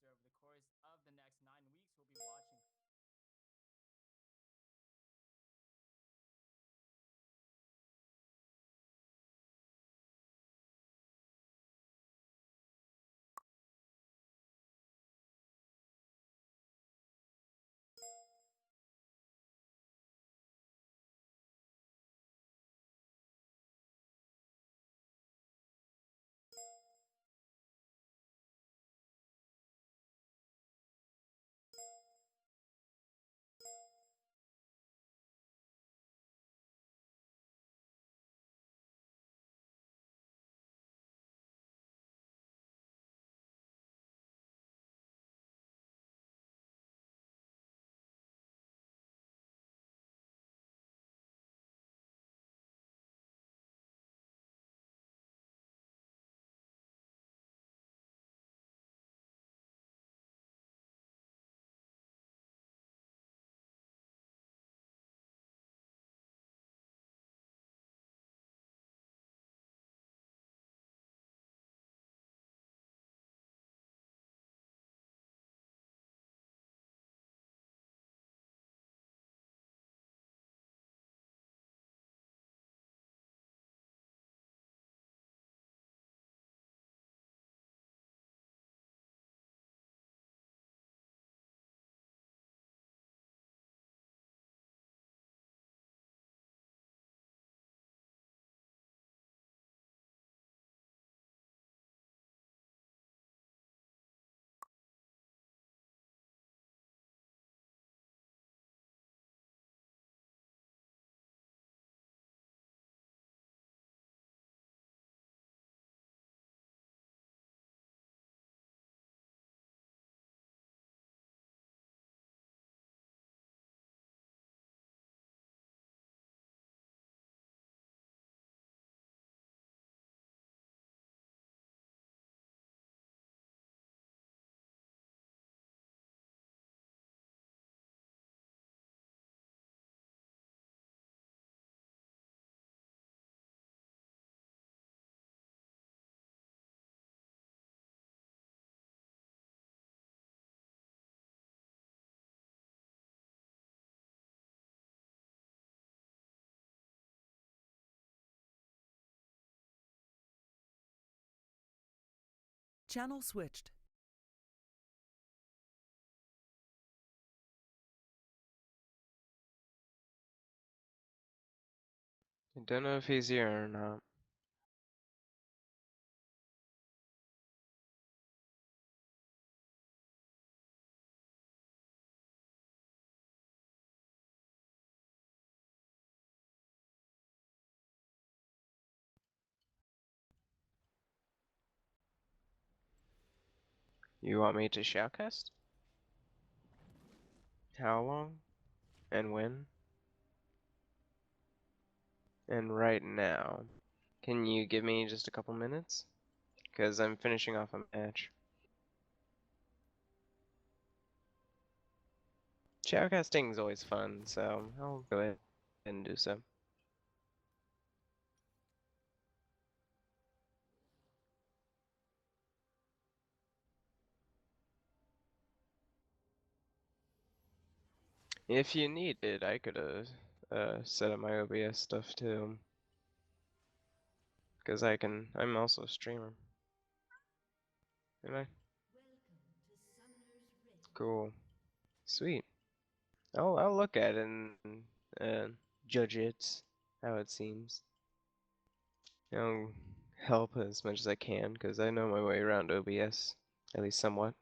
over the course of the next 9 weeks. We'll be watching Channel switched. I don't know if he's here or not. You want me to shoutcast? How long? And when? And right now. Can you give me just a couple minutes? Because I'm finishing off a match. Shoutcasting is always fun, so I'll go ahead and do so. If you need it, I could set up my OBS stuff too. Because I'm also a streamer. Am I? Cool. Sweet. I'll look at it and uh, judge it how it seems. I'll help as much as I can because I know my way around OBS, at least somewhat.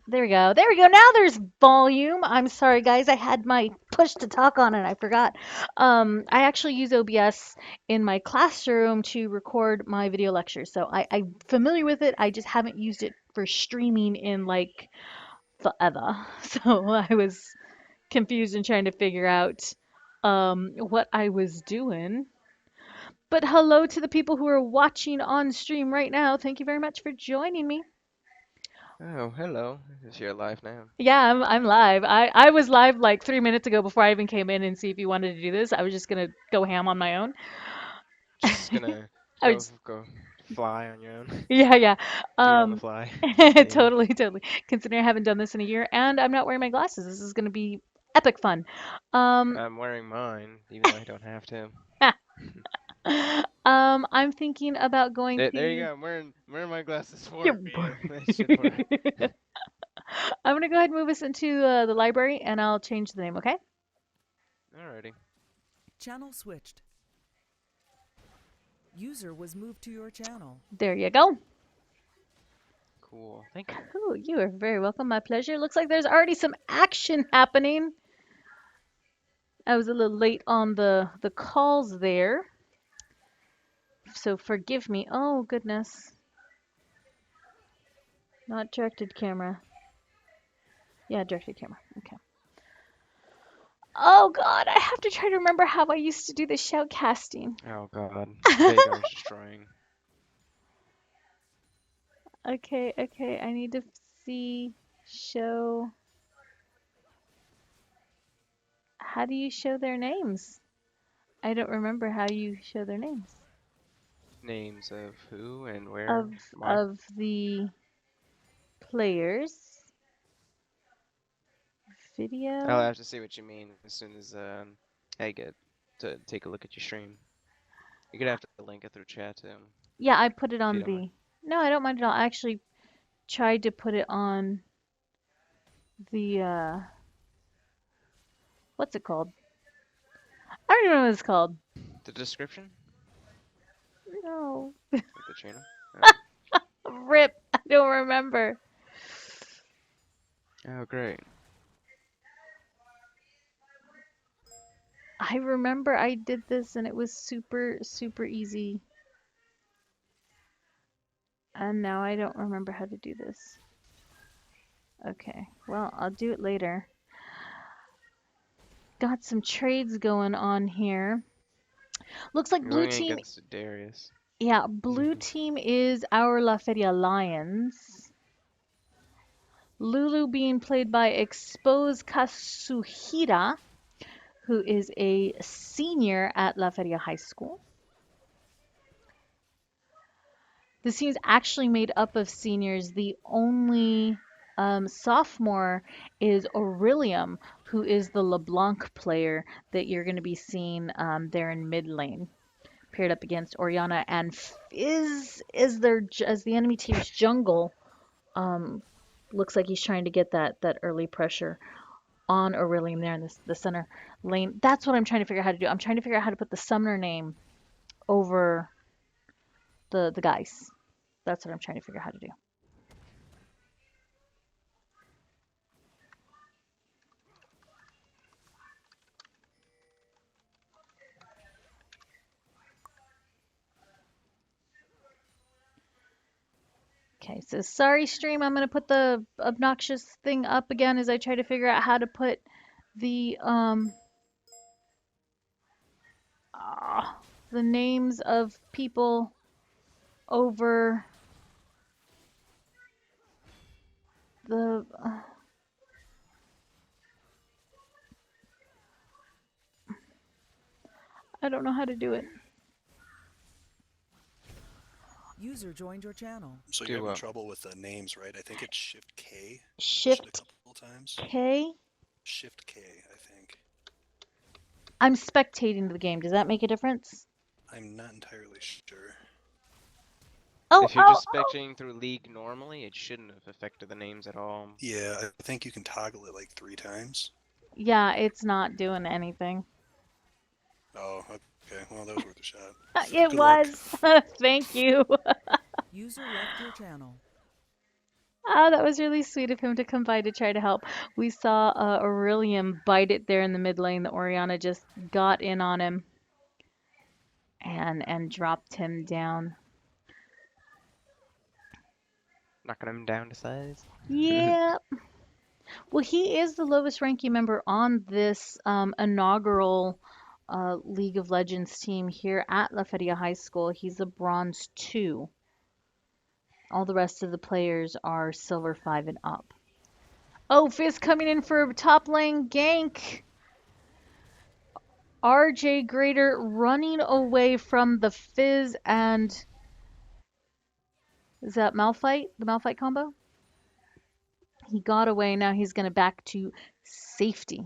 There we go. There we go. Now there's volume. I'm sorry, guys. I had my push to talk on and I forgot. I actually use OBS in my classroom to record my video lectures. So I'm familiar with it. I just haven't used it for streaming in like forever. So I was confused and trying to figure out what I was doing. But hello to the people who are watching on stream right now. Thank you very much for joining me. Oh, hello. If you're live now. Yeah, I'm live. I was live like 3 minutes ago before I even came in and see if you wanted to do this. I was just gonna go ham on my own. Just gonna I was go fly on your own. Yeah, yeah. Do it on the Um, fly. Yeah. totally, totally. Considering I haven't done this in a year and I'm not wearing my glasses, this is gonna be epic fun. Um, I'm wearing mine, even though I don't have to. I'm thinking about going There you to. go. I'm wearing my glasses for Yeah. you. That should work. I'm gonna go ahead and move us into the library, and I'll change the name. Okay? Alrighty. Channel switched. User was moved to your channel. There you go. Cool. Thank you. Cool. You are very welcome. My pleasure. Looks like there's already some action happening. I was a little late on the calls there, so forgive me. Oh goodness. Not directed camera. Yeah, directed camera. Okay. Oh God, I have to try to remember how I used to do the shoutcasting. Oh god. Vagar's destroying. Okay, okay. I need to see show. How do you show their names? I don't remember how you show their names. Names of who and where? Of Why? of the players. I'll Video. have to see what you mean as soon as I get to take a look at your stream. You're gonna have to link it through chat too. Yeah, I put it If you on don't mind. the. No, I don't mind at all. I actually tried to put it on the what's it called? I don't even know what it's called. The description No. of the channel. Rip. I don't remember. Oh great. I remember I did this and it was super, super easy. And now I don't remember how to do this. Okay, well, I'll do it later. Got some trades going on here. Looks like You're blue going team. against Darius. Yeah, blue team is our La Feria Lions. Lulu being played by ExposedKazuhira, who is a senior at La Feria High School. This team is actually made up of seniors. The only sophomore is Orillium, who is the LeBlanc player that you're going to be seeing there in mid lane, paired up against Oriana and Fizz is their as the enemy team's jungle. Looks like he's trying to get that early pressure on Orillium there in the center lane. That's what I'm trying to figure out how to do. I'm trying to figure out how to put the summoner name over the guys. That's what I'm trying to figure out how to do. Okay, so sorry stream, I'm gonna put the obnoxious thing up again as I try to figure out how to put the the names of people over the I don't know how to do it. User joined your channel. So you're having trouble with the names, right? I think it's Shift K. Shift Push it a couple times. K? Shift K, I think. I'm spectating the game. Does that make a difference? I'm not entirely sure. Oh, If you're just spectating through League normally, it shouldn't have affected the names at all. Yeah, I think you can toggle it like 3 times. Yeah, it's not doing anything. Oh, okay. Well, that was worth a shot. It Good was. Thank you. User left your channel. Oh, that was really sweet of him to come by to try to help. We saw Orillium bite it there in the mid lane. The Oriana just got in on him and dropped him down. Knocking him down to size. Yeah. Well, he is the lowest ranking member on this inaugural League of Legends team here at La Feria High School. He's a bronze 2. All the rest of the players are silver 5 and up. Oh, Fizz coming in for a top lane gank. RJGreater running away from the Fizz and Is that Malphite? The Malphite combo? He got away. Now he's going to back to safety.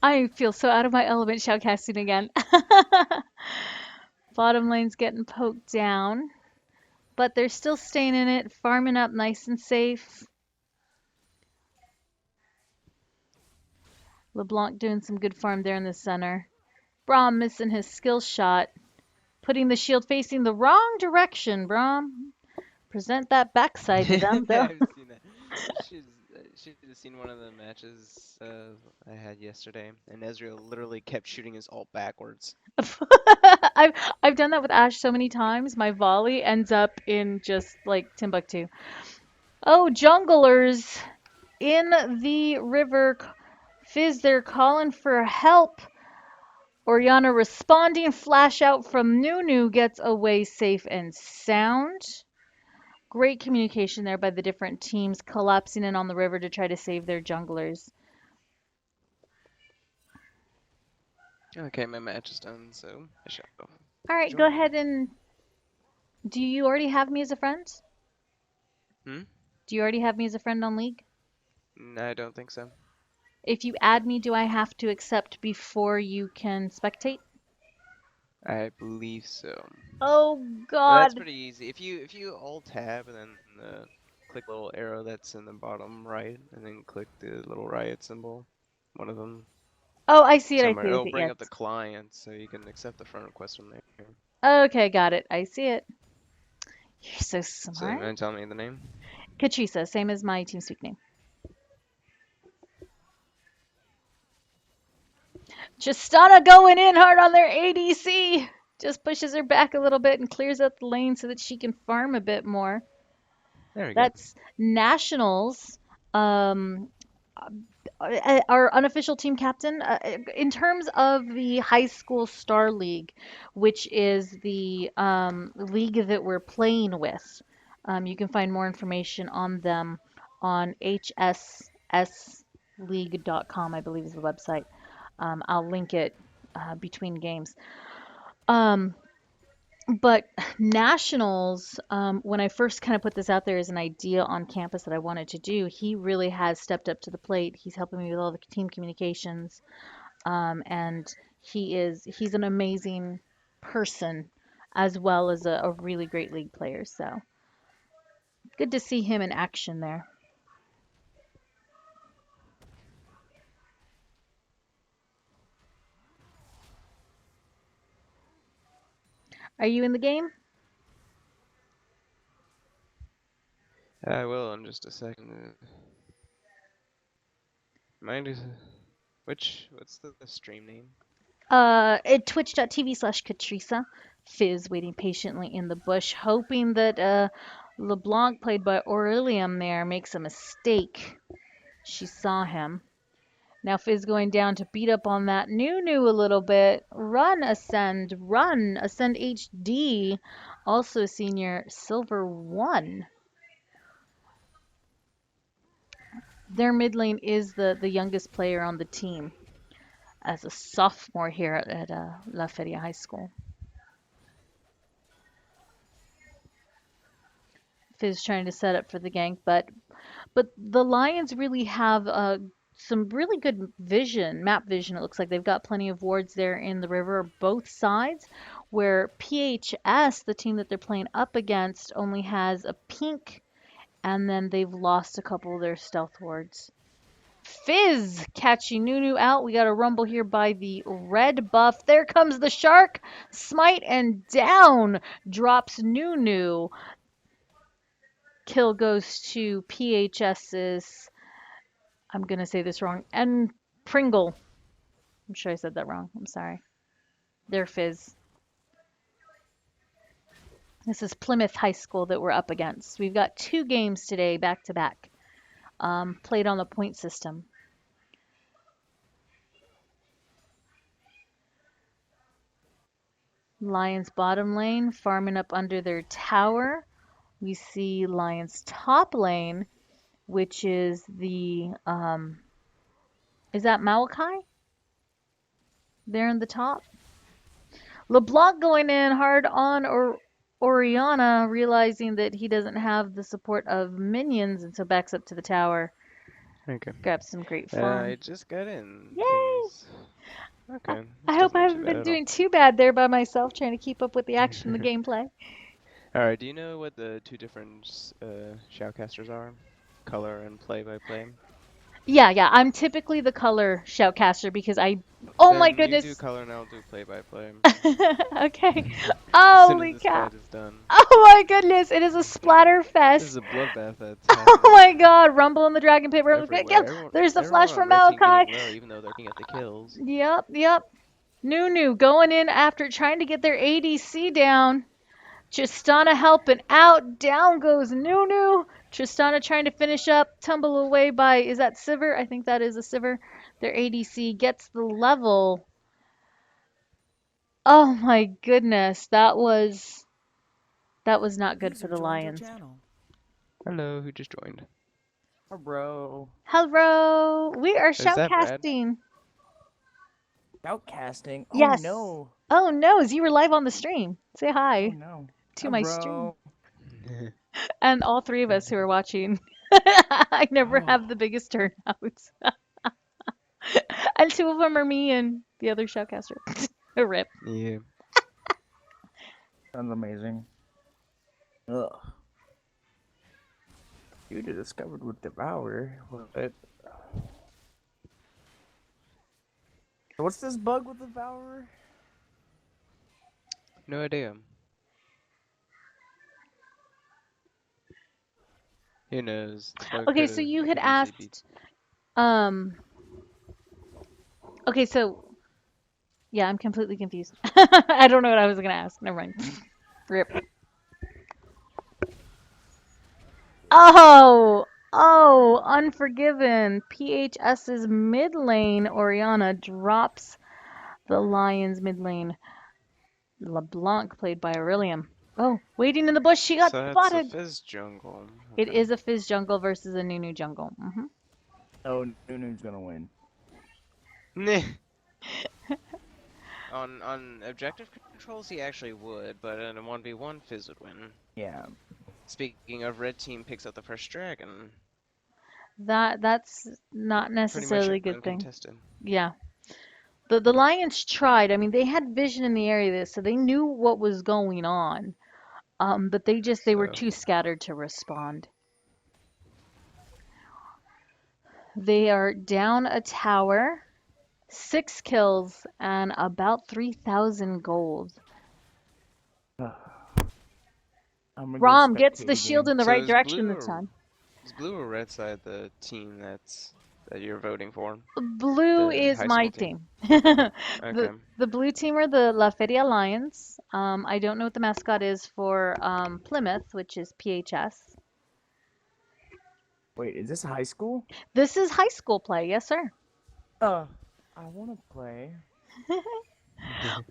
I feel so out of my element shoutcasting again. Bottom lane's getting poked down, but they're still staying in it, farming up nice and safe. LeBlanc doing some good farm there in the center. Braum missing his skill shot, putting the shield facing the wrong direction. Braum, present that backside to them. Yeah, I've seen that. She's seen one of the matches I had yesterday, and Ezreal literally kept shooting his ult backwards. I've done that with Ashe so many times. My volley ends up in just like Timbuktu. Oh, junglers in the river. Fizz, they're calling for help. Oriana responding. Flash out from Nunu gets away safe and sound. Great communication there by the different teams collapsing in on the river to try to save their junglers. Okay, my match is done, so I shall go. All right, go ahead and... Do you already have me as a friend? Hmm? Do you already have me as a friend on League? No, I don't think so. If you add me, do I have to accept before you can spectate? I believe so. Oh But that's God. pretty easy. If you alt tab and then click the little arrow that's in the bottom right, and then click the little riot symbol, one of them Oh, I see it, I somewhere, see it, I it'll see it, bring yes. up the client, so you can accept the friend request from there. Okay, got it. I see it. You're so So you smart. mind telling me the name? Katrisa, same as my TeamSpeak name. Tristana going in hard on their ADC. Just pushes her back a little bit and clears up the lane so that she can farm a bit more. There we go. That's Nationals. Our unofficial team captain, in terms of the high school star league, which is the league that we're playing with. You can find more information on them on hssleague.com, I believe is the website. I'll link it between games. But nationals, when I first kind of put this out there as an idea on campus that I wanted to do, he really has stepped up to the plate. He's helping me with all the team communications, and he's an amazing person as well as a really great league player. So good to see him in action there. Are you in the game? I will in just a second. Mind is what's the stream name? At twitch.tv/Katrisa. Fizz waiting patiently in the bush, hoping that LeBlanc, played by Orillium there, makes a mistake. She saw him. Now Fizz going down to beat up on that Nunu a little bit. Run, Ascend. Run. AscendHD. Also senior Silver 1. Their mid lane is the youngest player on the team as a sophomore here at La Feria High School. Fizz trying to set up for the gank, but the Lions really have some really good vision, map vision. It looks like they've got plenty of wards there in the river, both sides, where PHS, the team that they're playing up against, only has a pink, and then they've lost a couple of their stealth wards. Fizz catching Nunu out. We got a rumble here by the red buff. There comes the shark. Smite and down drops Nunu. Kill goes to PHS's, I'm going to say this wrong, and Pringle. I'm sure I said that wrong. I'm sorry. They're Fizz. This is Plymouth High School that we're up against. We've got 2 games today, back to back, played on the point system. Lions bottom lane, farming up under their tower. We see Lion's top lane, which is the is that Maokai? There in the top. LeBlanc going in hard on Oriana, realizing that he doesn't have the support of minions, and so backs up to the tower. Okay. Grabs some great I farm. just got in. Yay! Things. Okay. I This hope doesn't I look too haven't bad been at all. doing too bad there by myself, trying to keep up with the action, the gameplay. Alright, do you know what the two different shoutcasters are? Color and play-by-play? Yeah, I'm typically the color shoutcaster because oh my Then you do goodness. color and I'll do play-by-play. Okay. As soon as Holy this cow. fight is done. Oh my goodness, it is a splatter This fest. is a bloodbath that's Oh happening my god, Rumble in the Dragon Pit. everywhere. There's the Everyone flash on from red team Malachi. getting low even though they're looking at the kills. Yep. Nunu going in after trying to get their ADC down. Tristana helping out. Down goes Nunu. Tristana trying to finish up. Tumble away by, is that Sivir? I think that is a Sivir. Their ADC gets the level. Oh my goodness. That was not good for User the joined your Lions. channel. Hello, who just joined? Oh, bro. Hello. We are Is that Brad? shoutcasting. Outcasting? Oh, Yes. no. Oh no, you were live on the stream. Say Oh, hi no. to Oh, my stream. bro. And all three of us who are watching. I never Oh. have the biggest turnouts. And two of them are me and the other shoutcaster. Rip. Yeah. Sounds amazing. Ugh. You discovered with Devour. What? So what's this bug with Devourer? No idea. Who knows? The bug Okay, could so have you had easily be asked, um, okay, so, yeah, I'm completely confused. I don't know what I was gonna ask. Never mind. Rip. Oh, Unforgiven. PHS's mid lane, Oriana, drops the Lions mid lane. LeBlanc, played by Orillium. Oh, waiting in the bush. She got So that's a spotted. Fizz jungle. It Okay. is a Fizz jungle versus a Nunu jungle. Oh, Nunu's gonna win. Nah. On objective controls, he actually would, but in a 1v1, Fizz would win. Yeah. Speaking of, red team picks up the first dragon. That's not Pretty necessarily a much good thing. uncontested. Yeah. The Lions tried. I mean, they had vision in the area, so they knew what was going on. But they were So, too scattered to respond. They are down a tower, 6 kills, and about 3,000 gold. I'm gonna go Rom gets the spectate shield again. in the So right is direction blue this or time. is blue or red side the team that you're voting for? Blue The is high my school team. team. Okay. The blue team are the La Feria Lions. I don't know what the mascot is for Plymouth, which is PHS. Wait, is this high school? This is high school play, yes, sir. I wanna play.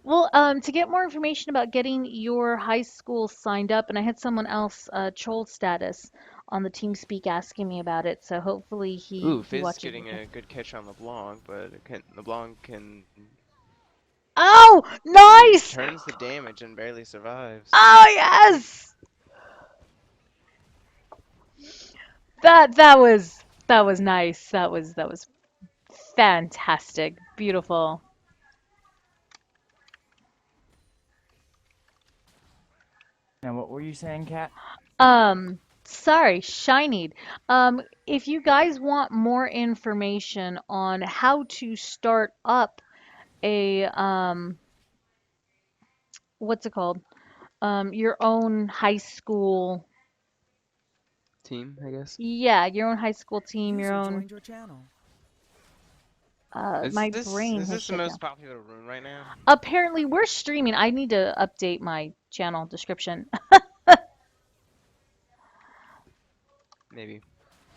Well, to get more information about getting your high school signed up, and I had someone else, troll status, on the TeamSpeak asking me about it, so hopefully Ooh, he Fizz watches getting it. a good catch on LeBlanc, but LeBlanc can Oh, he nice! turns the damage and barely survives. Oh, yes! That was nice. That was fantastic. Beautiful. Now, what were you saying, Kat? Sorry, Shinied. If you guys want more information on how to start up a what's it called? Your own high school. Team, I guess. Yeah, your own high school team, your User own. joined your channel. My brain Is has this the shut down. most popular rune right now? Apparently, we're streaming. I need to update my channel description. Maybe.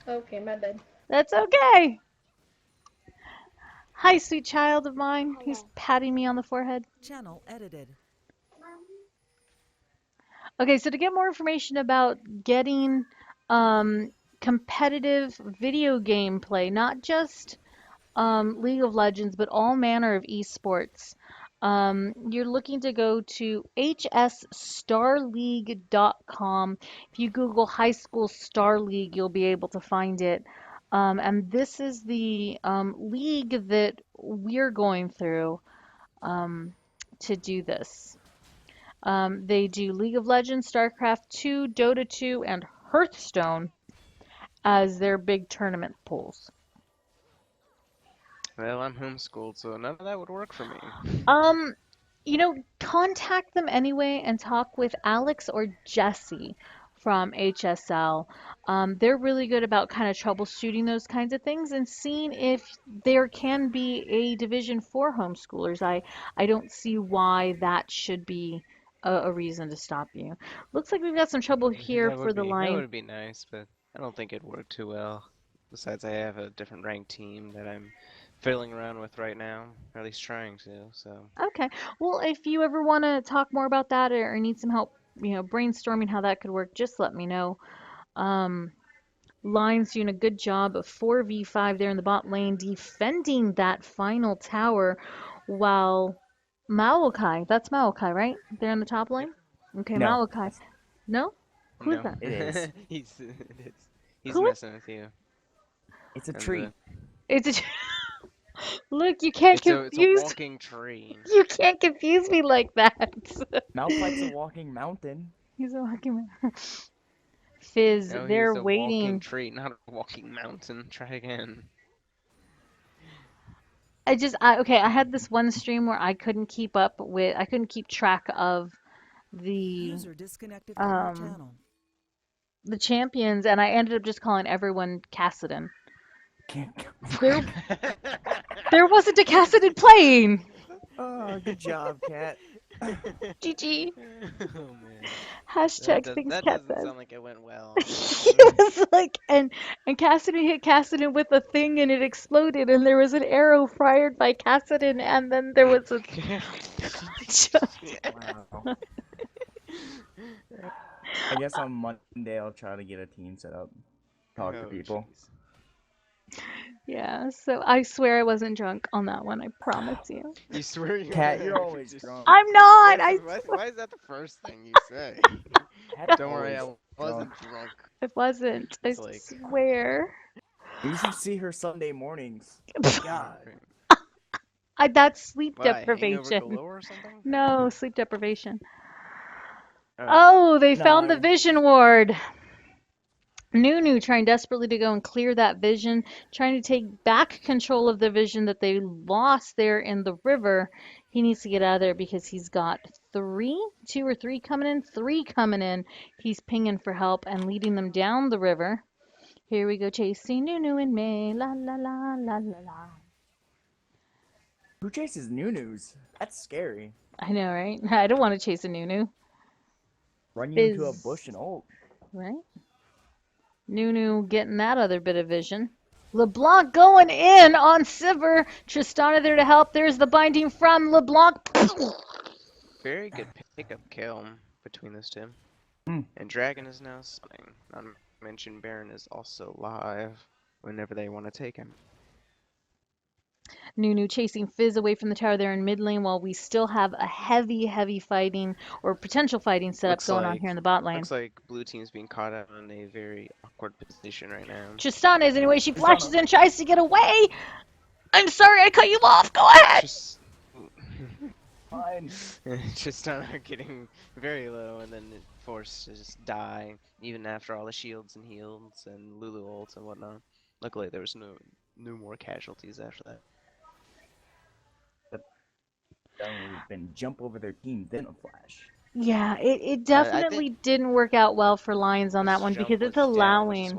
Okay, my bad. That's okay. Hi, sweet child of mine. He's patting me on the forehead. Channel edited. Okay, so to get more information about getting um, competitive video game play, not just League of Legends, but all manner of esports, you're looking to go to hsstarleague.com. If you Google High School Star League, you'll be able to find it. And this is the league that we're going through to do this. They do League of Legends, StarCraft 2, Dota 2, and Hearthstone as their big tournament pools. Well, I'm homeschooled, so none of that would work for me. Um, contact them anyway and talk with Alex or Jesse from HSL. They're really good about kind of troubleshooting those kinds of things and seeing if there can be a division for homeschoolers. I don't see why that should be a reason to stop you. Looks like we've got some trouble here for the That line. would be nice, but I don't think it'd work too well. Besides, I have a different ranked team that I'm fiddling around with right now, or at least trying to. So Okay. Well, if you ever want to talk more about that or need some help, brainstorming how that could work, just let me know. Um, Lions doing a good job of 4v5 there in the bot lane, defending that final tower, while Maokai, that's Maokai, right? There in the top lane? Okay, No, Maokai. No? Who's no, that? it is. he's Who is- messing with you. It's a And tree. It's a Look, you can't it's a confuse walking tree. you can't confuse me like that. Malphite's a walking mountain. He's a walking man. Fizz, No, they're he's a walking waiting. tree, not a walking mountain. Try again. I had this one stream where I couldn't keep track of the User disconnected from your um channel. the champions, and I ended up just calling everyone Cassidon. Can't. There wasn't a Cassidon playing. Oh, good job, Cat. GG. Oh man, Hashtag things that Cat doesn't says. sound like it went well. It was like, and Cassidon hit Cassidon with a thing and it exploded, and there was an arrow fired by Cassidon, and then there was a Wow. I guess on Monday I'll try to get a team set up. Talk to Oh, people. jeez. Yeah, so I swear I wasn't drunk on that one, I promise you. You swear you Cat, were you're always just- drunk. I'm not. Why is that the first thing you say? Cat's Don't worry, I always wasn't drunk. drunk. It wasn't. I It's like- swear. You should see her Sunday mornings. God. That's sleep Why, hangover deprivation. galore or something? No, sleep deprivation. Oh, they found the No. vision ward. Nunu trying desperately to go and clear that vision, trying to take back control of the vision that they lost there in the river. He needs to get out of there because he's got two or three coming in, three coming in. He's pinging for help and leading them down the river. Here we go chasing Nunu and May. La la la la la la. Who chases Nunus? That's scary. I know, right? I don't want to chase a Nunu, Run you into a Fizz. bush and ult. right? Nunu getting that other bit of vision. LeBlanc going in on Sivir. Tristana there to help. There's the binding from LeBlanc. Very good pickup kill between those two. Hmm. And Dragon is now spawning. Not to mention Baron is also live whenever they want to take him. Nunu chasing Fizz away from the tower there in mid lane while we still have a heavy fighting or potential fighting setup going on here in the bot lane. Looks like blue team's being caught out in a very awkward position right now. Tristana is anyway. She flashes in, tries to get away. I'm sorry, I cut you off. Go ahead. Just Fine. not getting very low and then forced to just die even after all the shields and heals and Lulu ults and whatnot. Luckily there was no more casualties after that. We've been jump over their team, then a flash. Yeah, it definitely didn't work out well for Lions on that This one jump because was it's down, allowing.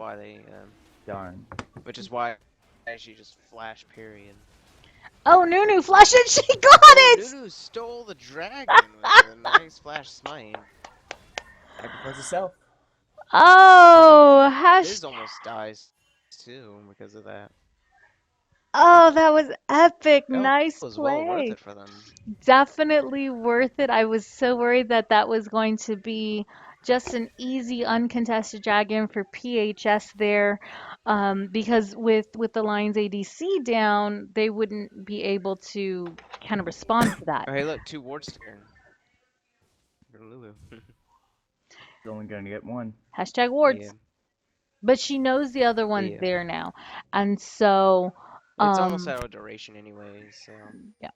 Darn. which is why she just flash period. Oh, Nunu flash it. She got it. Nunu stole the dragon with a nice flash smite. Sacrifice yourself. Oh, Fizz almost dies too because of that. Oh, that was epic. That Nice was play. well worth it for them. Definitely worth it. I was so worried that that was going to be just an easy uncontested dragon for PHS there, because with the Lions ADC down, they wouldn't be able to kind of respond to that. Oh, hey, look, 2 wards here. Lulu. He's only gonna get one. Hashtag wards. Yeah. But she knows the other one's Yeah. there now, and so It's almost out of duration anyway, so. yeah.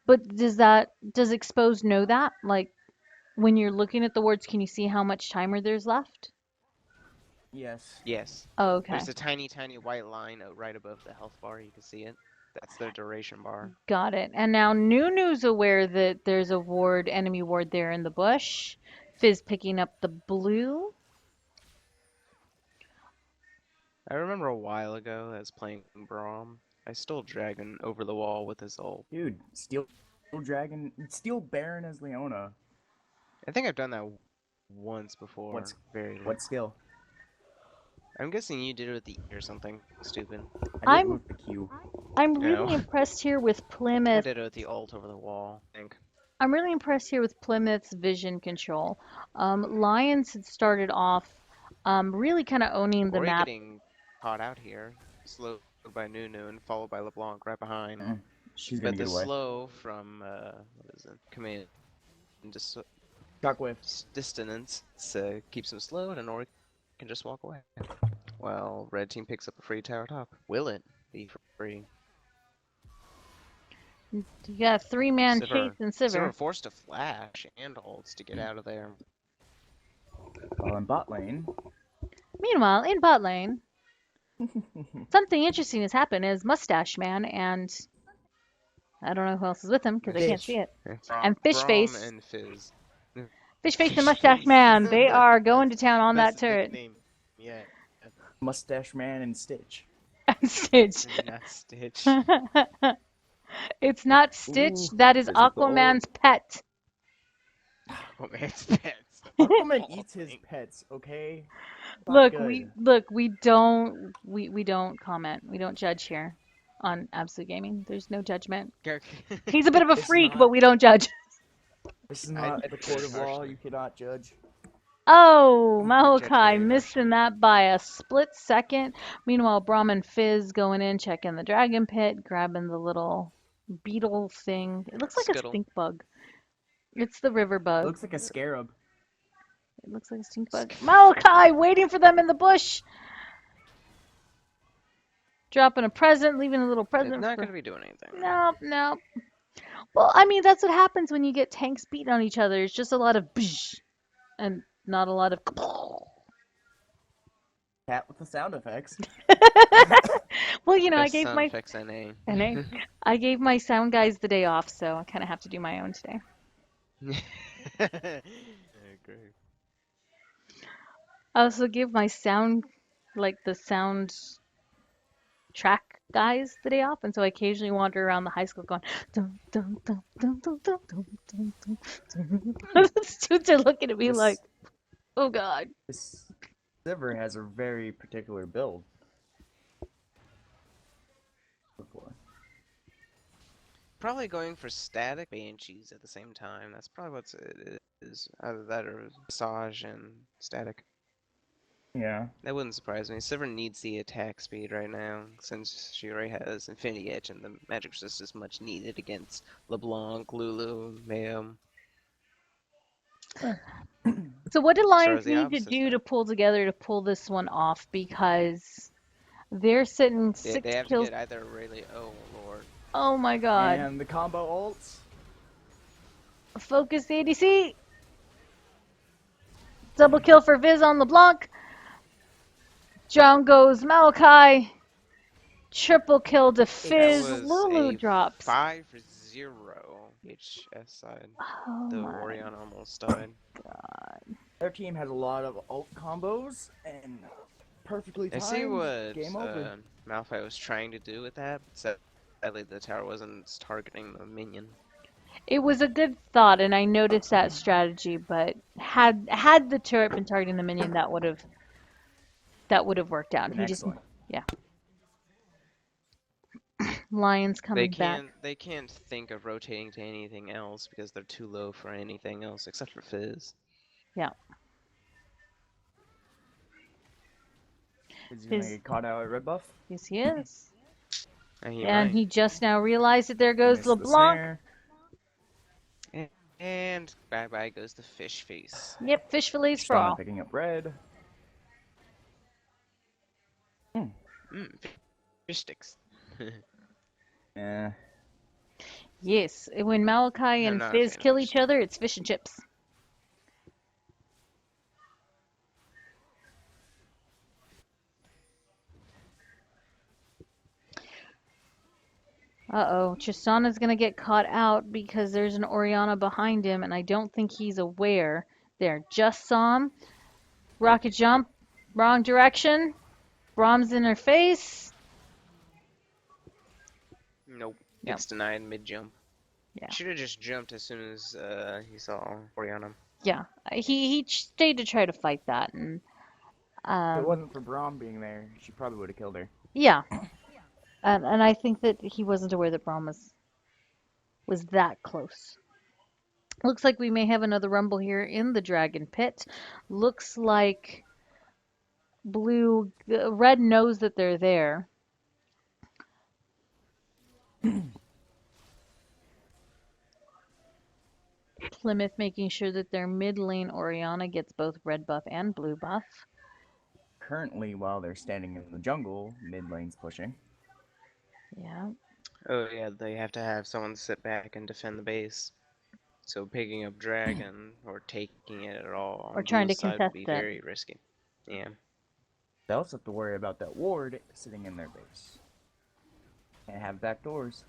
But does Expose know that? Like when you're looking at the wards, can you see how much timer there's left? Yes. Yes. Oh, okay. There's a tiny, tiny white line right above the health bar. You can see it. That's their duration bar. Got it. And now Nunu's aware that there's a ward, enemy ward there in the bush. Fizz picking up the blue. I remember a while ago, I was playing Braum. I stole Dragon over the wall with his ult. Dude, Steel Dragon, Steel Baron as Leona. I think I've done that once before. What skill? I'm guessing you did it with the E or something stupid. I did it with the Q. I'm No. really impressed here with I Plymouth. did it with the ult over the wall, I think. I'm really impressed here with Plymouth's vision control. Lions had started off really kind of owning the Ori map. getting caught out here. Slowed by Nunu and followed by LeBlanc right behind. She's gonna But the get away. slow from, what is it? Command. Just Shockwave. distance keeps him slowed and Ori can just walk away. Well, red team picks up a free tower top. Will it be free? You got a 3-man chase and Sivir Sivir. forced to flash and ults to get out of there. Well, in bot lane. Meanwhile, in bot lane, something interesting has happened as Mustache Man and I don't know who else is with him because I can't see it. And Fishface. Braum and Fizz. Fishface and Mustache Man, they are going to town on that That's the turret. nickname. Yeah. Mustache Man and Stitch. Stitch. Not Stitch. It's not Stitch, Ooh, that is there's a goal. Aquaman's pet. Aquaman's pets. Aquaman eats his pets, okay? Not Look, good. we don't comment. We don't judge here on Absolute Gaming. There's no judgment. He's a bit of a It's freak, not- but we don't judge. This is not the court of law. harshly. You cannot judge. Oh, judge Mahokai very missing that by a split second. Meanwhile, Brahman Fizz going in, checking the dragon pit, grabbing the little beetle thing. It looks like a Scuttle. stink bug. It's the river It bug. looks like a scarab. It looks like a stink bug. Mahokai waiting for them in the bush. Dropping a present, leaving a little present. It's not for... going to be doing anything. Nope. Well, I mean, that's what happens when you get tanks beating on each other. It's just a lot of bsh and not a lot of. Cat with the sound effects. Well, you know, Best I gave sound my effects NA. I gave my sound guys the day off, so I kind of have to do my own today. Great. I also give my sound, like the sound track guys the day off, and so I occasionally wander around the high school going dum dum dum dum dum dum dum dum dum. The students are looking at me like, oh god. This Sivir has a very particular build. Before. Probably going for static banshees at the same time. That's probably what it is. Either that or massage and static. Yeah. That wouldn't surprise me. Sivir needs the attack speed right now, since she already has Infinity Edge, and the magic resist is much needed against LeBlanc, Lulu, Mayhem. So what did Lions the need to opposite do side. to pull together to pull this one off? Because they're sitting They 6 have to kills. get either Rayleigh. Oh lord. Oh my god. And the combo ults. Focus the ADC. Double kill for Viz on LeBlanc. Down goes Maokai. Triple kill to Fizz. That was Lulu a drops. 5-0 HS side. Oh The my Orion almost died. god. Their team had a lot of ult combos and perfectly I timed. see what Game over. Malphite was trying to do with that, but sadly the tower wasn't targeting the minion. It was a good thought, and I noticed that strategy. But had the turret been targeting the minion, that would have worked out. He just, Excellent. yeah. Lions coming back. They can't think of rotating to anything else because they're too low for anything else except for Fizz. Yeah. Is he gonna His, get caught out at red buff? yes, he is. He And might. he just now realized that there He goes missed the LeBlanc. snare. And bye-bye goes the fish face. Yep, fish fillets for Shauna all. picking up red. Mmm, fish sticks. Eh. Yes, when Malachi I'm and not a Fizz fan of kill fish each sticks. other, it's fish and chips. Uh-oh, Chisana's gonna get caught out because there's an Oriana behind him, and I don't think he's aware. There, just saw him. Rocket jump, wrong direction. Brahms in her face. Nope. Yep. Gets denied mid-jump. Yeah. Should have just jumped as soon as he saw Oriana. Yeah, he stayed to try to fight that, and If it wasn't for Braum being there, she probably would have killed her. yeah, and I think that he wasn't aware that Braum was that close. Looks like we may have another rumble here in the Dragon Pit. Looks like red knows that they're there. Plymouth making sure that their mid lane Oriana gets both red buff and blue buff. Currently, while they're standing in the jungle, mid lane's pushing. Yeah. Oh yeah, they have to have someone sit back and defend the base. So picking up Dragon or taking it at all Or on trying to Blue's side would contest be it. very risky. Yeah. They also have to worry about that ward sitting in their base. And have back doors.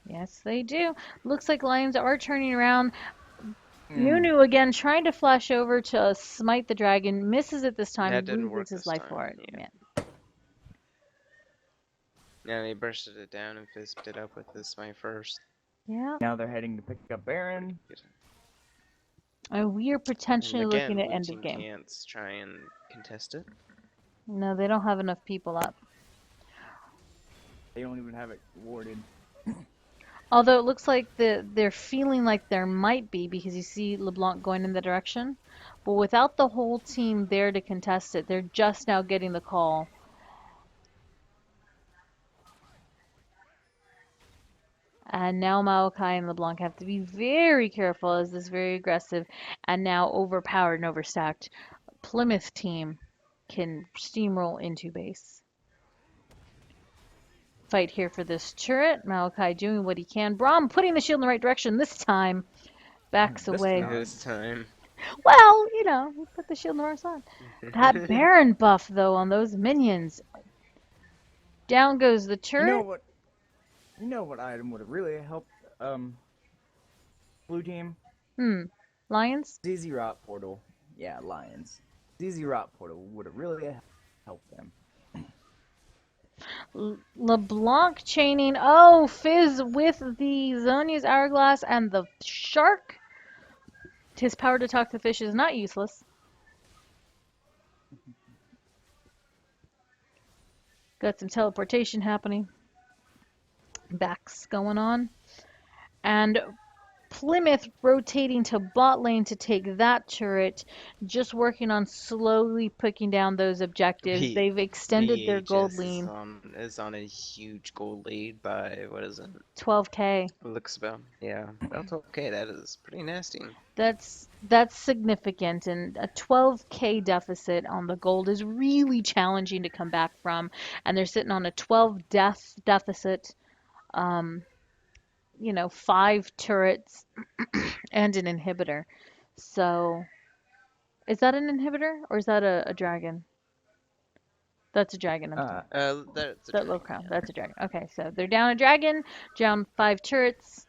Yes, they do. Looks like Lions are turning around. Nunu again trying to flash over to smite the dragon. Misses it this time. That didn't Loses work his this life time, for it. yeah. Yeah. Yeah, they bursted it down and fizzed it up with this my first. Yeah. Now they're heading to pick up Baron. And we are And potentially again, looking at blue end of team game. can't try and contest it. No, they don't have enough people up. They don't even have it warded. Although it looks like they're feeling like there might be, because you see LeBlanc going in the direction. But without the whole team there to contest it, they're just now getting the call. And now Malachi and LeBlanc have to be very careful as this very aggressive and now overpowered and overstacked Plymouth team can steamroll into base. Fight here for this turret. Malachi doing what he can. Braum putting the shield in the right direction this time. Backs This away. time. This time. Well, you know, he put the shield in the right side. That Baron buff, though, on those minions. Down goes the You turret. know what item would have really helped blue team? Lions? ZZ Rot Portal. Yeah, Lions. ZZ Rot Portal would have really helped them. LeBlanc chaining. Oh, Fizz with the Zonia's Hourglass and the Shark. His power to talk to fish is not useless. Got some teleportation happening. Backs going on. And Plymouth rotating to bot lane to take that turret, just working on slowly picking down those objectives. They've extended their gold lead. is on a huge gold lead by, what is it? 12k. Looks about. Yeah, that's okay. That is pretty nasty. That's significant, and a 12k deficit on the gold is really challenging to come back from. And they're sitting on a 12 death deficit. 5 turrets and an inhibitor. So, is that an inhibitor or is that a dragon? That's a dragon. I'm sorry. That's a That low dragon, crown. yeah. That's a dragon. Okay, so they're down a dragon, down 5 turrets,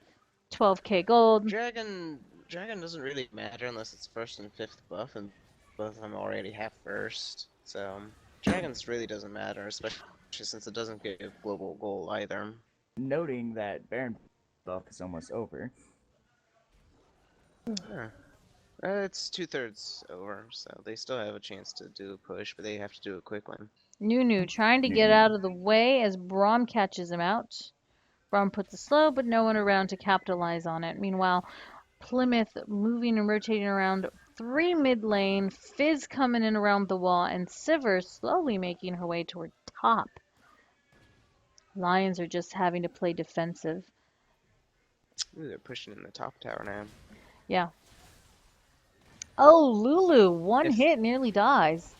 12k gold. Dragon doesn't really matter unless it's first and fifth buff, and both of them already have first. So dragons really doesn't matter, especially since it doesn't give global goal either. Noting that Baron buff is almost over. It's 2/3 over, so they still have a chance to do a push, but they have to do a quick one. Nunu trying to get out of the way as Braum catches him out. Braum puts a slow, but no one around to capitalize on it. Meanwhile, Plymouth moving and rotating around 3 mid lane, Fizz coming in around the wall, and Sivir slowly making her way toward top. Lions are just having to play defensive. Ooh, they're pushing in the top tower now. Yeah. Oh, Lulu, one If- hit, nearly dies.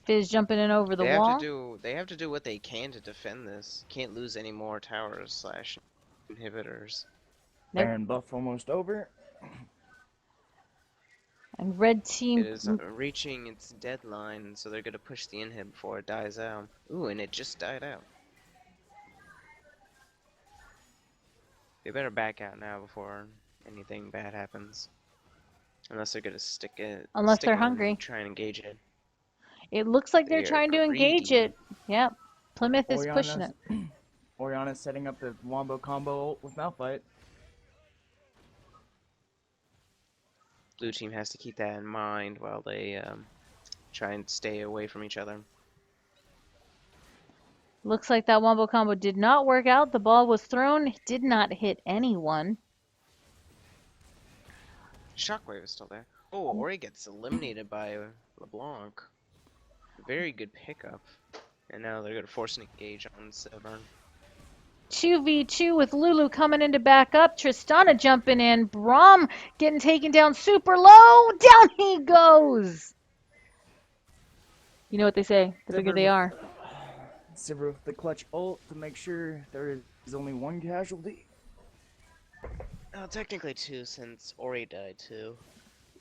Fizz jumping in over the They have to wall. do what they can to defend this. Can't lose any more towers slash inhibitors. Nope. Baron buff almost over. And red team. It is reaching its deadline, so they're gonna push the inhib before it dies out. Ooh, and it just died out. They better back out now before anything bad happens. Unless they're gonna stick it. Unless stick they're it and hungry. Try and engage it. It looks like they're They are trying to engage greedy. it. Yep. Plymouth is pushing it. Orianna's setting up the wombo combo with Malphite. Blue team has to keep that in mind while they try and stay away from each other. Looks like that wombo combo did not work out. The ball was thrown, did not hit anyone. Shockwave is still there. Oh, Ori gets eliminated by LeBlanc. Very good pickup. And now they're going to force an engage on Severn. 2v2 with Lulu coming in to back up. Tristana jumping in. Braum getting taken down super low. Down he goes. You know what they say, the bigger they are. Sivir with the clutch ult to make sure there is only one casualty. Oh, technically two, since Ori died too.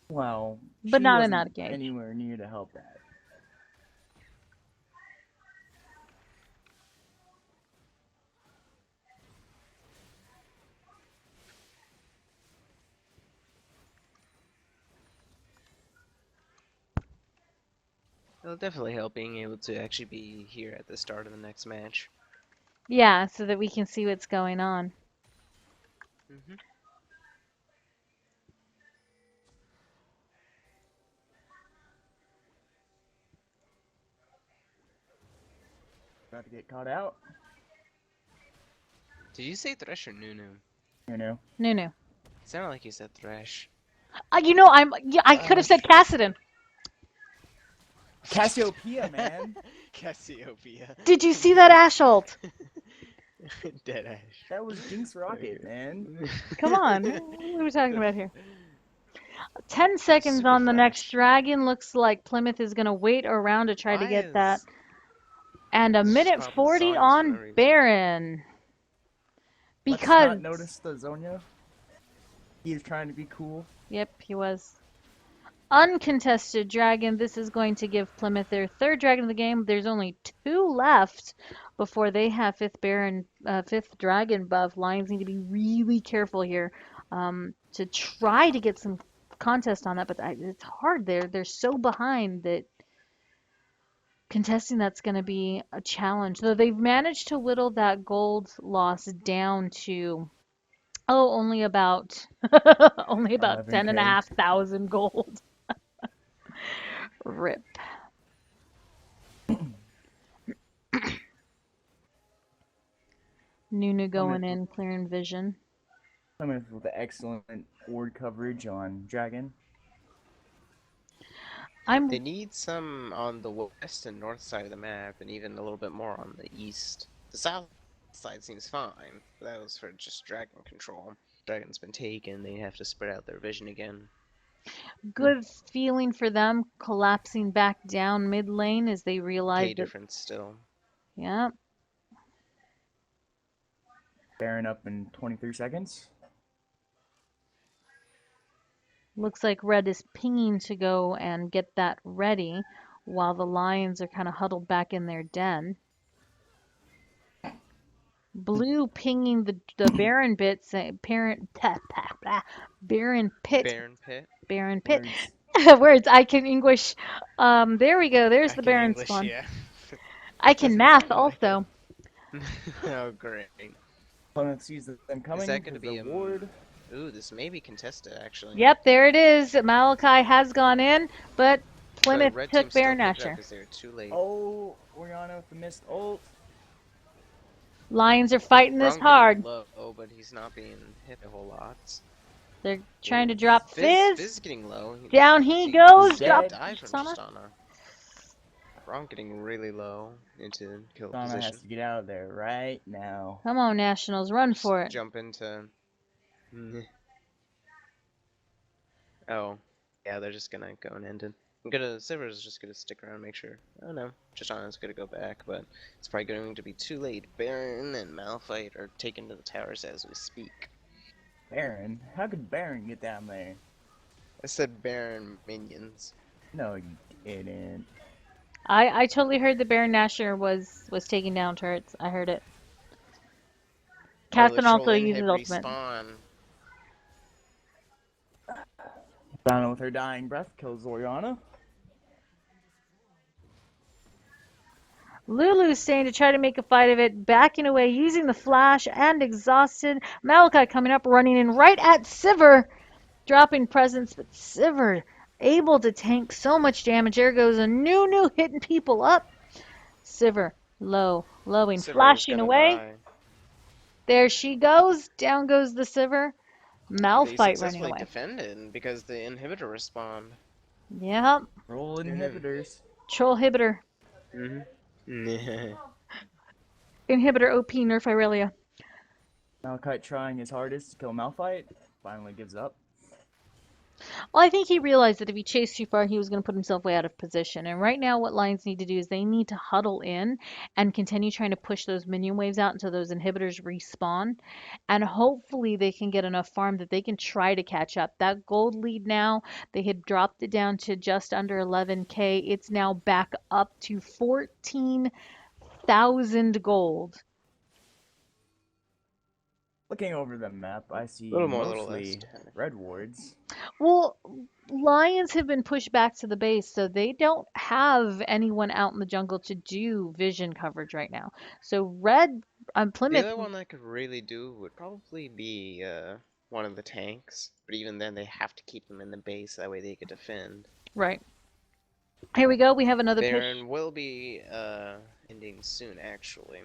Well, But she not in wasn't that game. anywhere near to help that. It'll definitely help being able to actually be here at the start of the next match. Yeah, so that we can see what's going on. Mm-hmm. About to get caught out. Did you say Thresh or Nunu? You know. No. It sounded like you said Thresh. You know, I could have said Cassidon. Cassiopeia, man. Cassiopeia. Did you see that Ash ult? Dead Ash. That was Jinx Rocket, man. Come on. What are we talking about here? 10 seconds Super on the flash. next dragon. Looks like Plymouth is going to wait around to try to Why get that. is- And a Let's just minute pop the 40 Zonias for no on reason. Baron. Let's Because. not notice the Zonya. He is trying to be cool. Yep, he was. Uncontested dragon. This is going to give Plymouth their third dragon of the game. There's only 2 left before they have fifth dragon buff. Lions need to be really careful here to try to get some contest on that, but it's hard. They're so behind that contesting that's going to be a challenge. Though they've managed to whittle that gold loss down to only about 11K. 10,500 gold. Rip. Nunu going in, clearing vision. Plymouth with the excellent ward coverage on Dragon. They need some on the west and north side of the map, and even a little bit more on the east. The south side seems fine, but that was for just dragon control. Dragon's been taken, they have to spread out their vision again. Good feeling for them collapsing back down mid lane as they realize K that. difference still. Yeah. Baron up in 23 seconds. Looks like Red is pinging to go and get that ready while the Lions are kind of huddled back in their den. Blue pinging the Baron bit, saying Baron Pit. Baron Pit. Baron Pit. Words. Words. I can English. There we go. There's the Baron spawn. Yeah. I can Doesn't math sound like also. Oh, great. Plymouth sees them coming. Is that going to because be the a ward? Ooh, this may be contested, actually. Yep, there it is. Malachi has gone in, but Plymouth Red took team still Baron picked it up Asher. 'cause they were too late. Oh, Orianna with the missed ult. Lions are fighting this Braum getting hard. low, but he's not being hit a whole lot. They're trying to drop Fizz Fizz. is getting low. Down he He goes. He's Drop dead. die from Sana. Tristana. Braum getting really low into kill Donna position. has to get out of there right now. Come on, Nationals, run Just for it. jump into. Oh, yeah, they're just gonna go and end it. Silver's just gonna stick around and make sure. Oh no, Tristana's gonna go back, but it's probably going to be too late. Baron and Malphite are taken to the towers as we speak. Baron? How could Baron get down there? I said Baron minions. No, you didn't. I totally heard the Baron Nashor was taking down turrets. I heard it. Caston also uses ultimate. Respawn. Donna with her dying breath kills Oriana. Lulu's staying to try to make a fight of it, backing away, using the flash and exhausted. Malachi coming up, running in right at Sivir, dropping presence, but Sivir able to tank so much damage. There goes a new hitting people up. Sivir lowing, flashing away. Die. There she goes. Down goes the Sivir. They Malphite running successfully away. defended because the inhibitor respawned. Yep. Roll inhibitors. Troll inhibitor. Mm-hmm. Inhibitor OP nerf Irelia. Malphite trying his hardest to kill Malphite. Finally gives up. Well, I think he realized that if he chased too far, he was going to put himself way out of position. And right now, what Lions need to do is they need to huddle in and continue trying to push those minion waves out until those inhibitors respawn. And hopefully they can get enough farm that they can try to catch up. That gold lead now, they had dropped it down to just under 11K. It's now back up to 14,000 gold. Looking over the map, I see Little more, mostly little less. red wards. Well, lions have been pushed back to the base, so they don't have anyone out in the jungle to do vision coverage right now. So red on The Plymouth, other one that could really do would probably be one of the tanks, but even then they have to keep them in the base, that way they could defend. right. Here we go. We have another push. Baron will be ending soon, actually.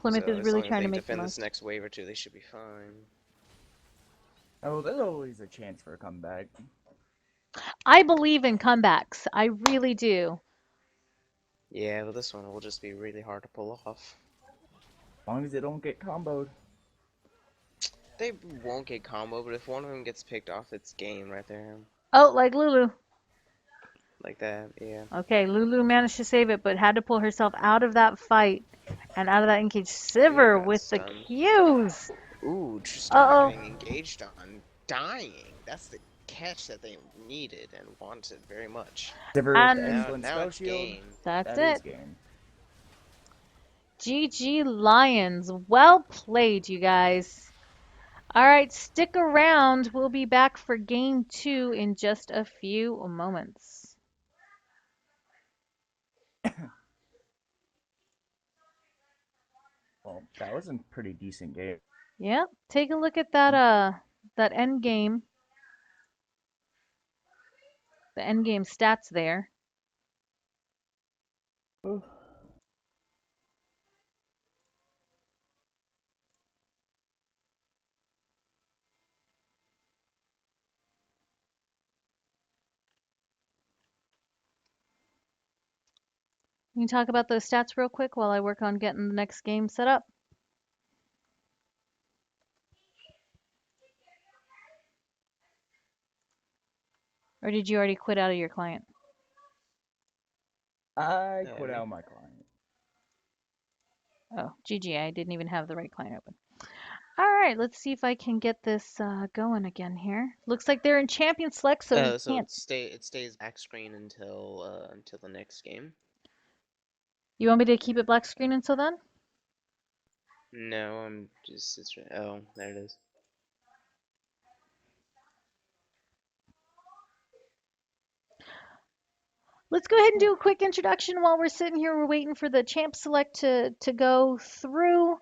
Plymouth So is as really long as trying they to make the defend most. this next wave or two, they should be fine. Oh, there's always a chance for a comeback. I believe in comebacks. I really do. Yeah, but this one will just be really hard to pull off. As long as they don't get comboed. They won't get combo, but if one of them gets picked off, it's game right there. Oh, like Lulu. Like that, yeah. Okay, Lulu managed to save it, but had to pull herself out of that fight and out of that engage. Sivir got with the stunned. Qs. Ooh, just Uh-oh. getting engaged on. Dying. That's the catch that they needed and wanted very much. Sivir And- with Now, excellent now spell it's shield. game. That's That is it. game. GG Lions. Well played, you guys. All right, stick around. We'll be back for game 2 in just a few moments. Well, that was a pretty decent game. Yeah, take a look at that end game. The end game stats there. Ooh. Can you talk about those stats real quick while I work on getting the next game set up? Or did you already quit out of your client? I Yeah, quit me. out my client. Oh, GG, I didn't even have the right client open. All right, let's see if I can get this going again here. Looks like they're in champion select, so we So can't. it stays back screen until the next game. You want me to keep it black screen until then? No, I'm just oh, there it is. Let's go ahead and do a quick introduction while we're sitting here. We're waiting for the champ select to go through.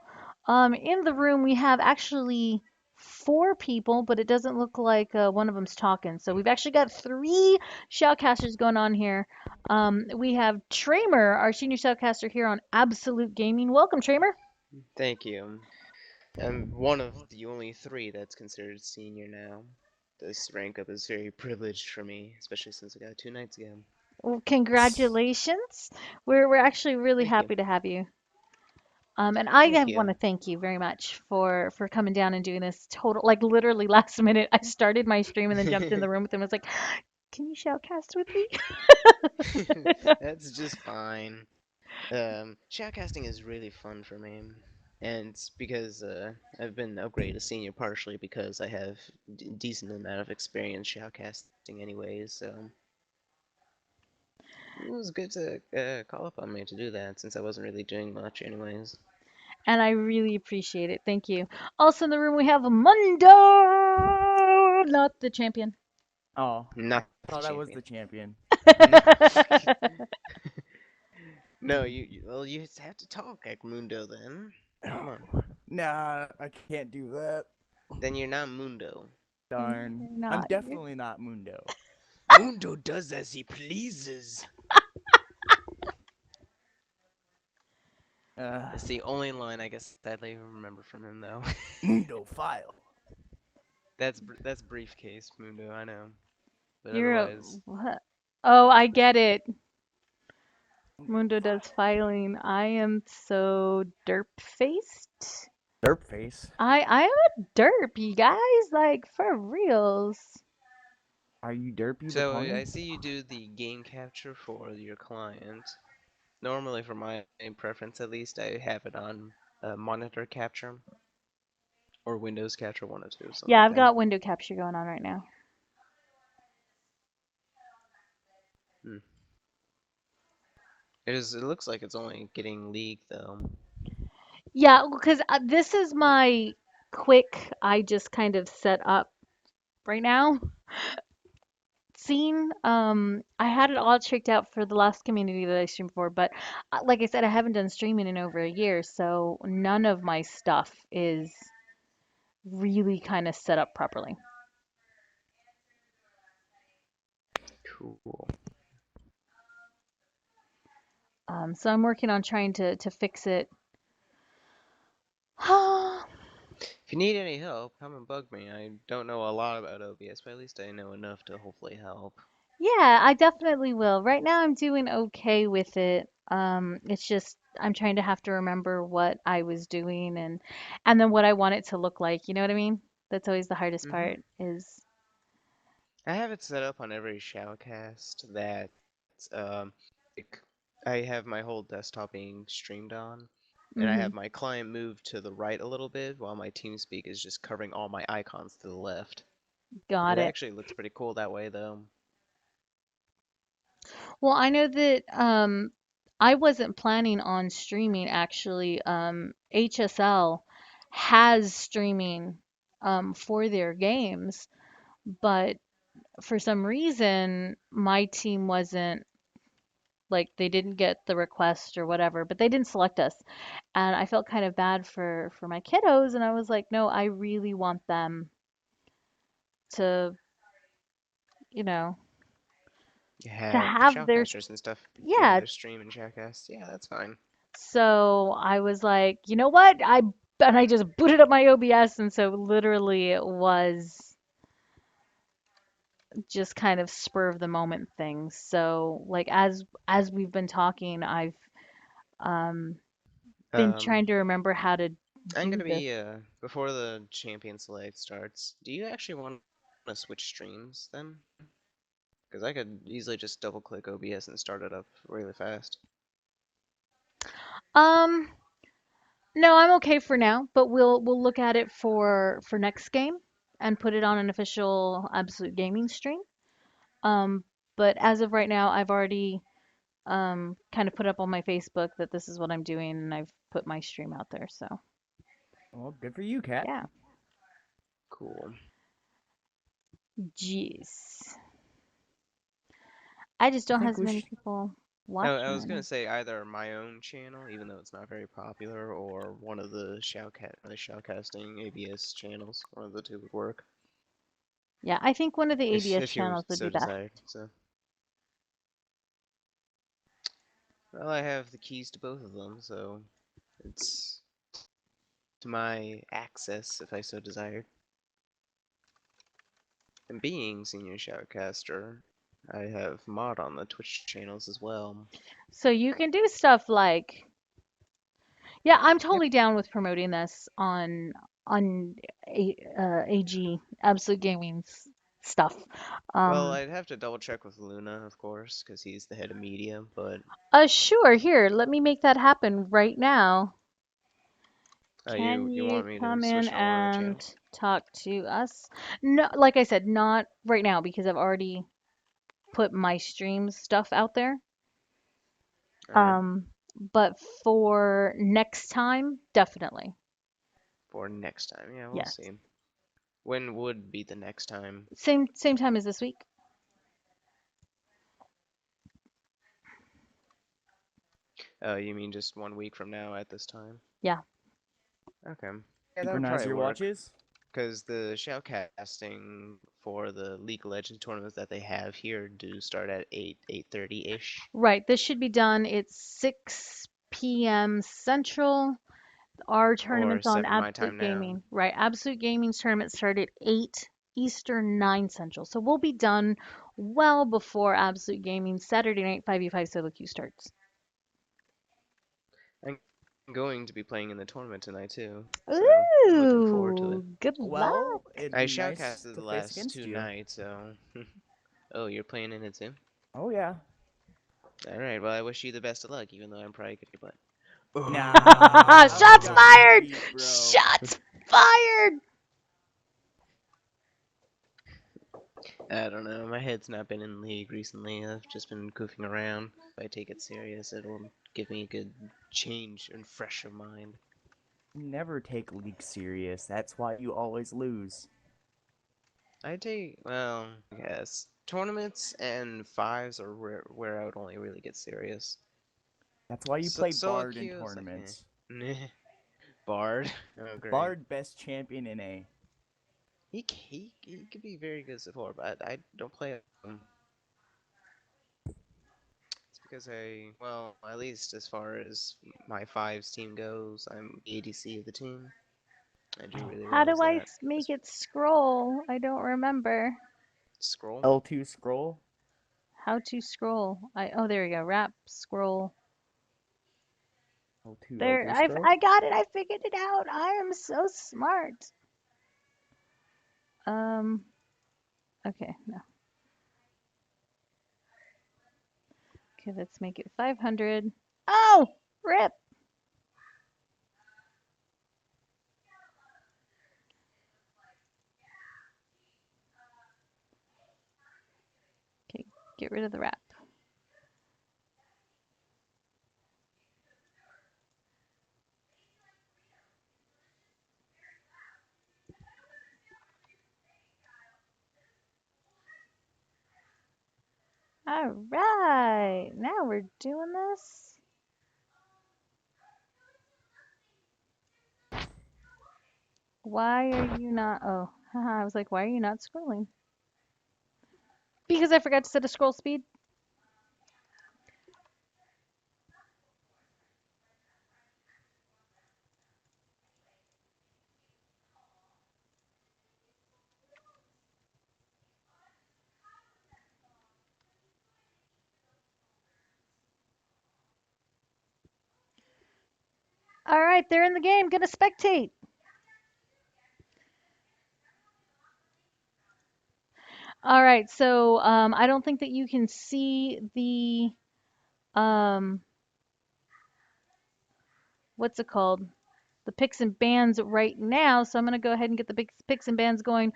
In the room, we have actually 4 people, but it doesn't look like one of them's talking. So we've actually got 3 shoutcasters going on here. We have Tramer, our senior shoutcaster here on Absolute Gaming. Welcome, Tramer. Thank you. I'm one of the only 3 that's considered senior now. This rank up is very privileged for me, especially since I got it 2 nights ago. Well, congratulations. We're actually really Thank you. happy to have you. And I Thank want you. to thank you very much for coming down and doing this total, like literally last minute. I started my stream and then jumped in the room with him. I was like, "Can you shoutcast with me?" That's just fine. Shoutcasting is really fun for me. And it's because I've been upgraded to senior partially because I have decent amount of experience shoutcasting anyways, so it was good to call upon me to do that since I wasn't really doing much anyways. And I really appreciate it. Thank you. Also in the room we have Mundo, not the champion. Oh, I Not the thought I was champion. the champion. No. No, well, you have to talk, Mundo. Then come on. Nah, I can't do that. Then you're not Mundo. Darn. You're I'm not. definitely not Mundo. Mundo does as he pleases. That's the only line I guess that I even remember from him, though. Mundo file. That's briefcase, Mundo. I know, but You're a otherwise, what? Oh, I get it. Mundo does filing. I am so derp faced. Derp face. I am a derp, you guys. Like for reals. Are you Derpy the so pony? I see you do the game capture for your client. Normally, for my preference at least, I have it on monitor capture or Windows capture, one or two, something Yeah, like I've that. got window capture going on right now. Hmm. It looks like it's only getting leaked though. Yeah, because this is my quick, I just kind of set up right now scene. I had it all checked out for the last community that I streamed for, but like I said, I haven't done streaming in over a year, so none of my stuff is really kind of set up properly. Cool. So I'm working on trying to fix it. If you need any help, come and bug me. I don't know a lot about OBS, but at least I know enough to hopefully help. Yeah, I definitely will. Right now I'm doing okay with it. It's just I'm trying to have to remember what I was doing and then what I want it to look like. You know what I mean? That's always the hardest Hmm. part is I have it set up on every shoutcast that um, like, I have my whole desktop being streamed on, and I hmm have my client moved to the right a little bit while my TeamSpeak is just covering all my icons to the left. got It it. actually looks pretty cool that way, though. Well, I know that I wasn't planning on streaming actually. HSL has streaming for their games, but for some reason my team wasn't like they didn't get the request or whatever, but they didn't select us. And I felt kind of bad for my kiddos and I was like, "No, I really want them to, you know, You to have have their shoutcasters and stuff be able yeah." to stream and shoutcast. Yeah, that's fine. So I was like, "You know what? I just booted up my OBS and so literally it was just kind of spur of the moment things. So like as we've been talking, I've um been Um, trying to remember how to I'm do gonna this. be before the champion select starts. Do you actually want to switch streams then? Because I could easily just double click OBS and start it up really fast. Um, no, I'm okay for now, but we'll look at it for next game and put it on an official Absolute Gaming stream. Um, but as of right now, I've already kind of put up on my Facebook that this is what I'm doing and I've put my stream out there. So, Well, good for you, Cat. yeah. Cool. Jeez. I just I don't have think as we many should. people I was watching. gonna say either my own channel, even though it's not very popular, or one of the shoutcasting ABS channels. One of the two would work. Yeah, I think one of the ABS If you channels would be so best. desired. So, well, I have the keys to both of them, so it's to my access if I so desired. And being senior shoutcaster, I have mod on the Twitch channels as well. So you can do stuff like, yeah, I'm totally down with promoting this on AG Absolute Gaming's stuff. Well, I'd have to double check with Luna, of course, because he's the head of media, but Sure, here, let me make that happen right now. Can you you want me to come in switch to one of the and channels? talk to us? No, like I said, not right now because I've already put my stream stuff out there. Alright. But for next time, definitely. For next time, yeah, we'll Yes. see. When would be the next time? Same time as this week. You mean just 1 week from now at this time? Yeah. Okay. Yeah, that would Synchronize probably your work. watches. Because the shoutcasting for the League of Legends tournaments that they have here do start at 8:30-ish. Right. This should be done. It's 6 p.m. Central. Our Or tournament's on 7 my time Absolute now. Gaming. Right. Absolute Gaming's tournament started 8 Eastern, 9 Central. So we'll be done well before Absolute Gaming Saturday night 5v5 solo queue starts. I'm going to be playing in the tournament tonight too. So I'm looking forward to it. Ooh, good luck. Well, it'd I be nice shoutcasted to the face last against 2 you. nights, so oh, you're playing in it too? Oh yeah. Alright, well I wish you the best of luck, even though I'm probably gonna butt. Nah. Shots got fired! beat, bro. Shots fired! I don't know, my head's not been in League recently, I've just been goofing around. If I take it serious, it'll give me a good change and fresh of mind. Never take League serious. That's why you always lose. I take, well, I guess. Tournaments and fives are where I would only really get serious. That's why you play Solo Bard in queue is like, tournaments. Bard? Oh, great. Bard, best champion in A. He could be very good support, but I don't play him. It's because well, at least as far as my fives team goes, I'm the ADC of the team. I do really How well as do I that. make it scroll? I don't remember. Scroll? L2 scroll. How to scroll? Oh, there we go. Wrap, scroll. L2 There, L2 scroll. I got it. I figured it out. I am so smart. Okay, no. Okay, let's make it 500. Oh, rip. Okay, get rid of the wrap. All right, now we're doing this. Why are you not? Oh, haha, I was like, why are you not scrolling? Because I forgot to set a scroll speed. All right, they're in the game. Gonna spectate. All right, so I don't think that you can see the what's it called? The picks and bans right now. So I'm gonna go ahead and get the picks and bans going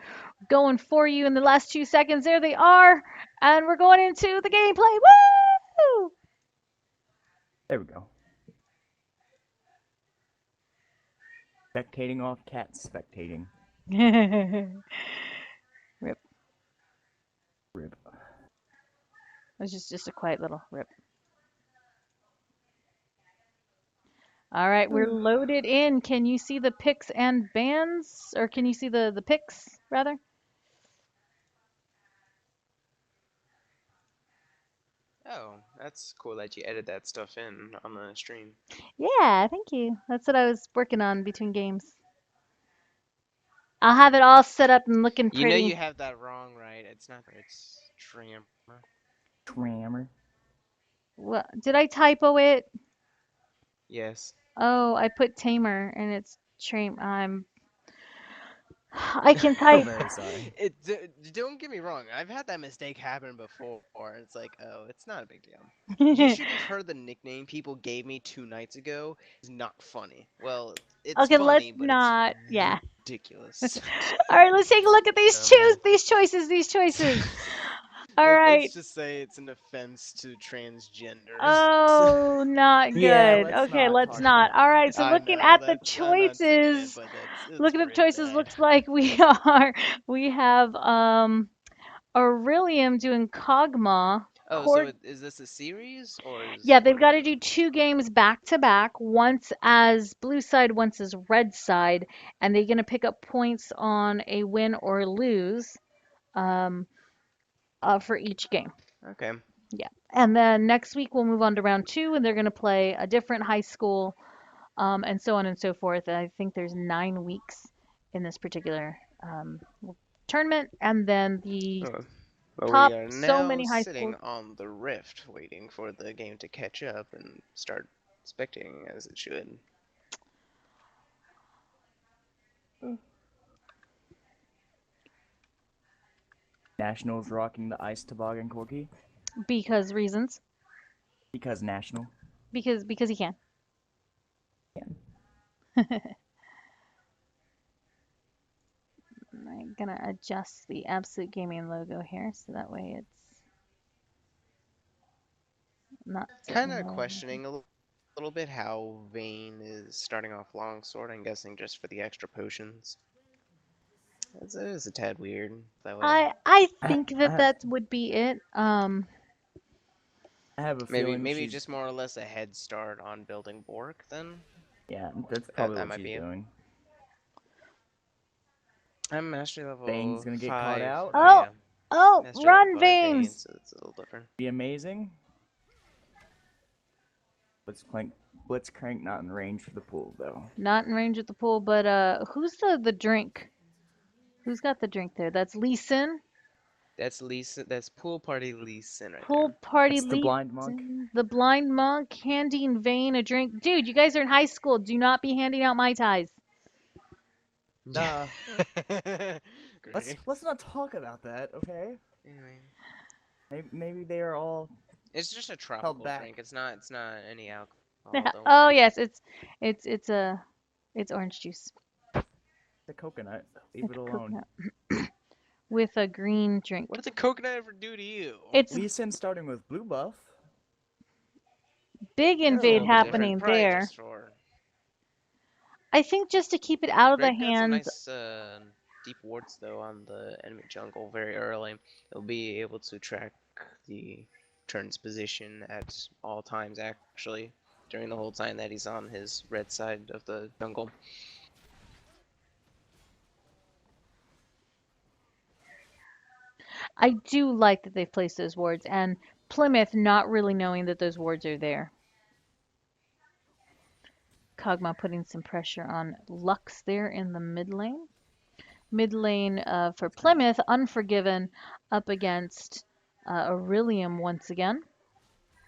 for you in the last 2 seconds. There they are, and we're going into the gameplay. Woo! There we go. Spectating off cats spectating. Rip. Rip. It was just a quiet little rip. All right, we're loaded in. Can you see the picks and bans? Or can you see the picks, rather? Oh, that's cool that you edited that stuff in on the stream. Yeah, thank you. That's what I was working on between games. I'll have it all set up and looking You know pretty. you have that wrong, right? It's not. It's Trammer. Trammer. What, did I typo it? Yes. Oh, I put tamer and it's I can I'm type. very sorry. Don't get me wrong. I've had that mistake happen before. It's like, oh, it's not a big deal. You should have heard the nickname people gave me 2 nights ago. It's not funny. Well, it's Okay, let's funny, but it's not. Yeah. ridiculous. All right, let's take a look at Um, these choices. All let's right. just say it's an offense to transgenders. Oh, not Yeah, good. let's Okay, not let's talk not. about All right, that. so I looking know at the that's. I'm not saying it, choices, but it's looking at the pretty choices, bad. looks like we have Orillium doing Kog'Maw. Oh, so is this a series or is Yeah, they've one got of to them? do 2 games back to back, once as blue side, once as red side, and they're going to pick up points on a win or lose um, for each game. Okay. Yeah. And then next week we'll move on to round 2, and they're going to play a different high school, and so on and so forth. And I think there's 9 weeks in this particular tournament, and then the Oh, well, we top are so now many high sitting schools. on the rift, waiting for the game to catch up and start spectating as it should. Nationals rocking the ice toboggan corky Because reasons. because national. Because he can. I'm gonna adjust the Absolute Gaming logo here so that way it's not sitting Kind in of the way. questioning a little bit how Vayne is starting off longsword. I'm guessing just for the extra potions. It is a tad weird that way. I I, think I, that would be it. I have a Maybe feeling she's. just more or less a head start on building Bork then. Yeah, that's That probably what might she's be it. doing. I'm mastery Bane's level gonna get caught 5. out. Oh Oh, yeah, oh, mastery level run 5 Vayne, Veins! so it's a little different. Be amazing. Blitzcrank not in range for the pool though. Not in range of the pool, but who's the drink? Who's got the drink there? That's Lee Sin. That's Lisa. That's pool party Lisa right Pool there. party That's the Lee blind monk. Sin. The blind monk handing Vane a drink. Dude, you guys are in high school. Do not be handing out Mai Tais. Uh, Great. let's not talk about that, okay? Anyway, Maybe they are all it's just a held tropical back. drink. It's not any alcohol. Don't Oh worry. yes, it's orange juice. The coconut. Leave It's it alone. coconut with a green drink. What did the coconut ever do to you? It's Lee Sin starting with blue buff. big That's a invade little bit different. happening Probably there. just for. I think just to keep it out of the Greg got some hands. nice deep wards though on the enemy jungle very early. He'll be able to track the turn's position at all times actually during the whole time that he's on his red side of the jungle. I do like that they've placed those wards, and Plymouth not really knowing that those wards are there. Kog'Maw putting some pressure on Lux there in the mid lane. Mid lane for Plymouth, Unforgiven up against Orillium once again.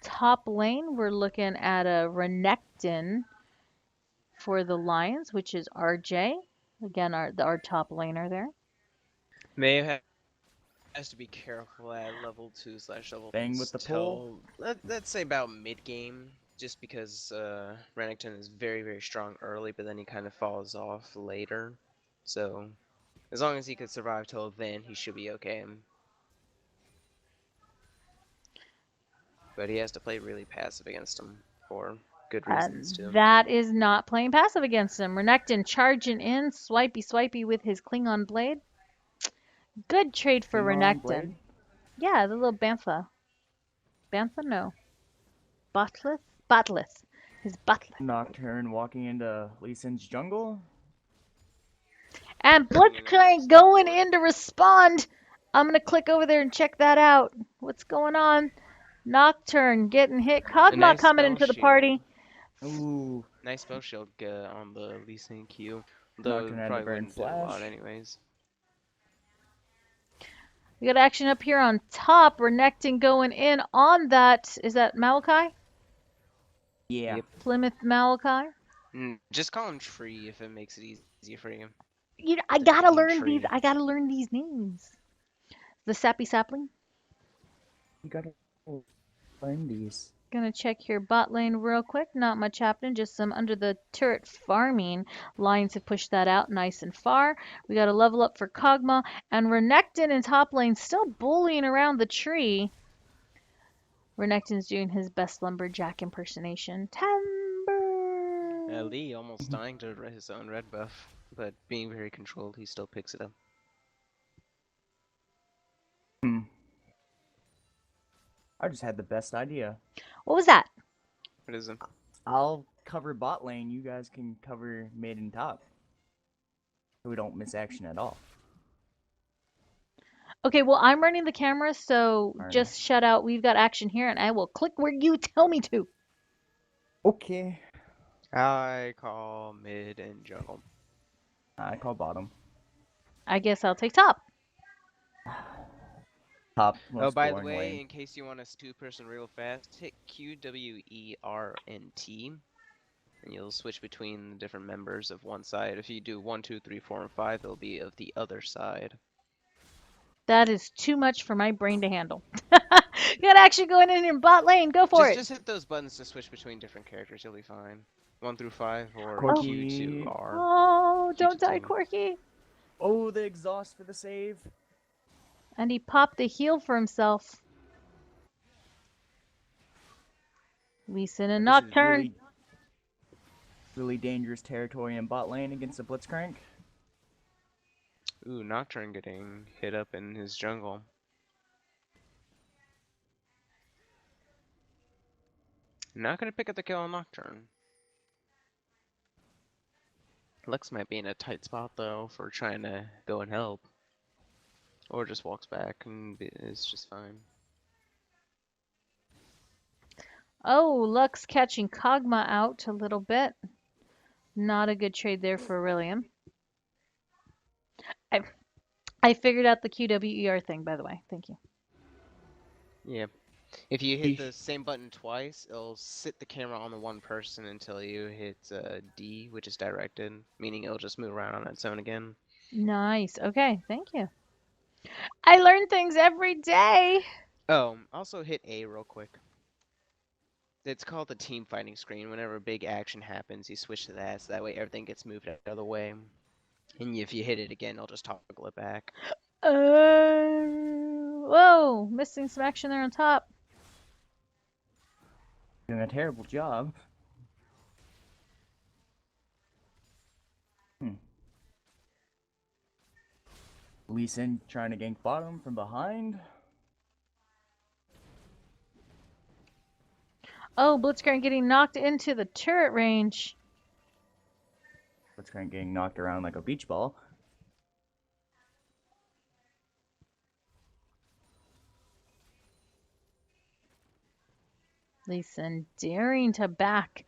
Top lane, we're looking at a Renekton for the Lions, which is RJ. Again, our top laner there. May has to be careful at level 2/level Bang with the pull. let's say about mid game, just because Renekton is very strong early, but then he kind of falls off later. So as long as he could survive till then, he should be okay. But he has to play really passive against him for good reasons too. That is not playing passive against him. Renekton charging in, swipey with his Klingon blade. Good trade for Klingon Renekton. blade. Yeah, the little Bantha. Bantha? No. Botleth? Botleth. His Botleth. Nocturne walking into Lee Sin's jungle. And Bringing in Blitzcrank nice going support. in to respond. I'm going to click over there and check that out. What's going on? Nocturne getting hit. Kog'Maw nice coming spell into the shield. party. Ooh. Nice spell shield on the Lee Sin Q. Though Nocturne had the probably burn wouldn't do a lot flash. anyways. We got action up here on top. Renekton going in on that. Is that Malachi? Yeah. Yep. Plymouth Malachi? Just call him Tree if it makes it easier for you. You know, I The gotta King learn these. Tree. I gotta learn these names. The Sappy Sapling. You gotta learn these. Gonna check here bot lane real quick. Not much happening. Just some under the turret farming. Lions have pushed that out nice and far. We got a level up for Kog'Maw. And Renekton in top lane still bullying around the tree. Renekton's doing his best lumberjack impersonation. Timber! Lee almost dying to his own red buff, but being very controlled, he still picks it up. I just had the best idea. What was that? What is it? I'll cover bot lane. You guys can cover mid and top. So we don't miss action at all. Okay, well, I'm running the camera, so Alright. just shut out. We've got action here, and I will click where you tell me to. Okay. I call mid and jungle. I call bottom. I guess I'll take top. Top. Oh, Most by the boring way, lane. in case you want a two-person real fast, hit Q, W, E, R, and T, and you'll switch between the different members of one side. If you do 1, 2, 3, 4, and 5, they'll be of the other side. That is too much for my brain to handle. You got action going in bot lane. Go for it. Just hit those buttons to switch between different characters. You'll be fine. 1 through 5 or Corky. Q to R. Oh, Q don't to die, T. Corky. Oh, the exhaust for the save. And he popped the heal for himself. Lee Sin and This is Nocturne. really dangerous territory in bot lane against the Blitzcrank. Ooh, Nocturne getting hit up in his jungle. Not gonna pick up the kill on Nocturne. Lux might be in a tight spot though for trying to go and help. Or just walks back and is just fine. Oh, Lux catching Kog'Maw out a little bit. Not a good trade there for Orillium. I figured out the QWER thing, by the way. Thank you. Yeah. If you hit the same button twice, it'll sit the camera on the one person until you hit D, which is directed, meaning it'll just move around on its own again. Nice. Okay, thank you. I learn things every day. Oh, also hit A real quick. It's called the team fighting screen. Whenever a big action happens, you switch to that, so that way everything gets moved out of the way. And if you hit it again, it'll just toggle it back. Whoa, missing some action there on top. Doing a terrible job. Lee Sin trying to gank bottom from behind. Oh, Blitzcrank getting knocked into the turret range. Blitzcrank getting knocked around like a beach ball. Lee Sin daring to back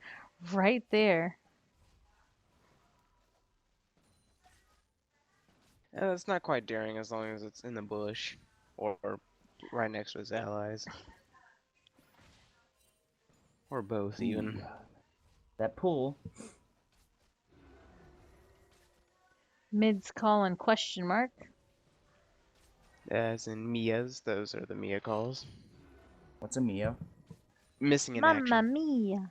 right there. It's not quite daring as long as it's in the bush or right next to his allies. Or both, even. That pull. Mid's calling question mark. As in Mia's, those are the Mia calls. What's a Mia? Missing in Mamma action. mia.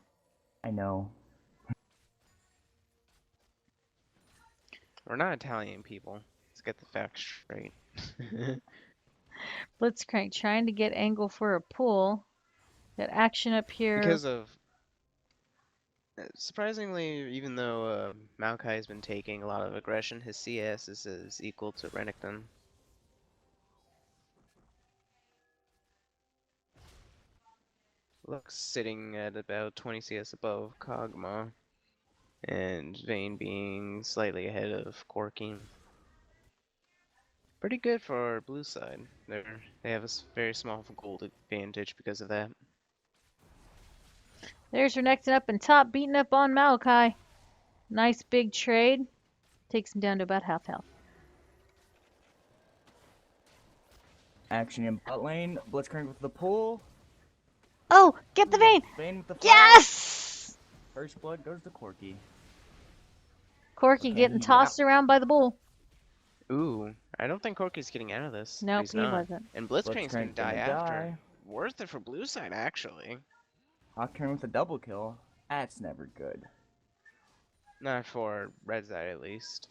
I know. We're not Italian people. Let's get the facts straight. Blitzcrank trying to get angle for a pull. Got action up here. Because of... Surprisingly, even though Maokai has been taking a lot of aggression, his CS is equal to Renekton. Lux sitting at about 20 CS above Kog'Maw, and Vayne being slightly ahead of Corky. Pretty good for blue side. They have a very small gold advantage because of that. There's Renekton up in top, beating up on Malachi. Nice big trade. Takes him down to about half health. Action in bot lane. Blitzcrank with the pull. Oh, get the vein! Vayne with the flash. Yes! First blood goes to Corky. Corky Can getting he tossed around by the bull. Ooh, I don't think Corky's getting out of this. but Nope, he's he not. wasn't. And Blitzcrank's gonna Blitzcrank die gonna after. die. Worth it for blue side, actually. Nocturne with a double kill. That's never good. Not for red side, at least.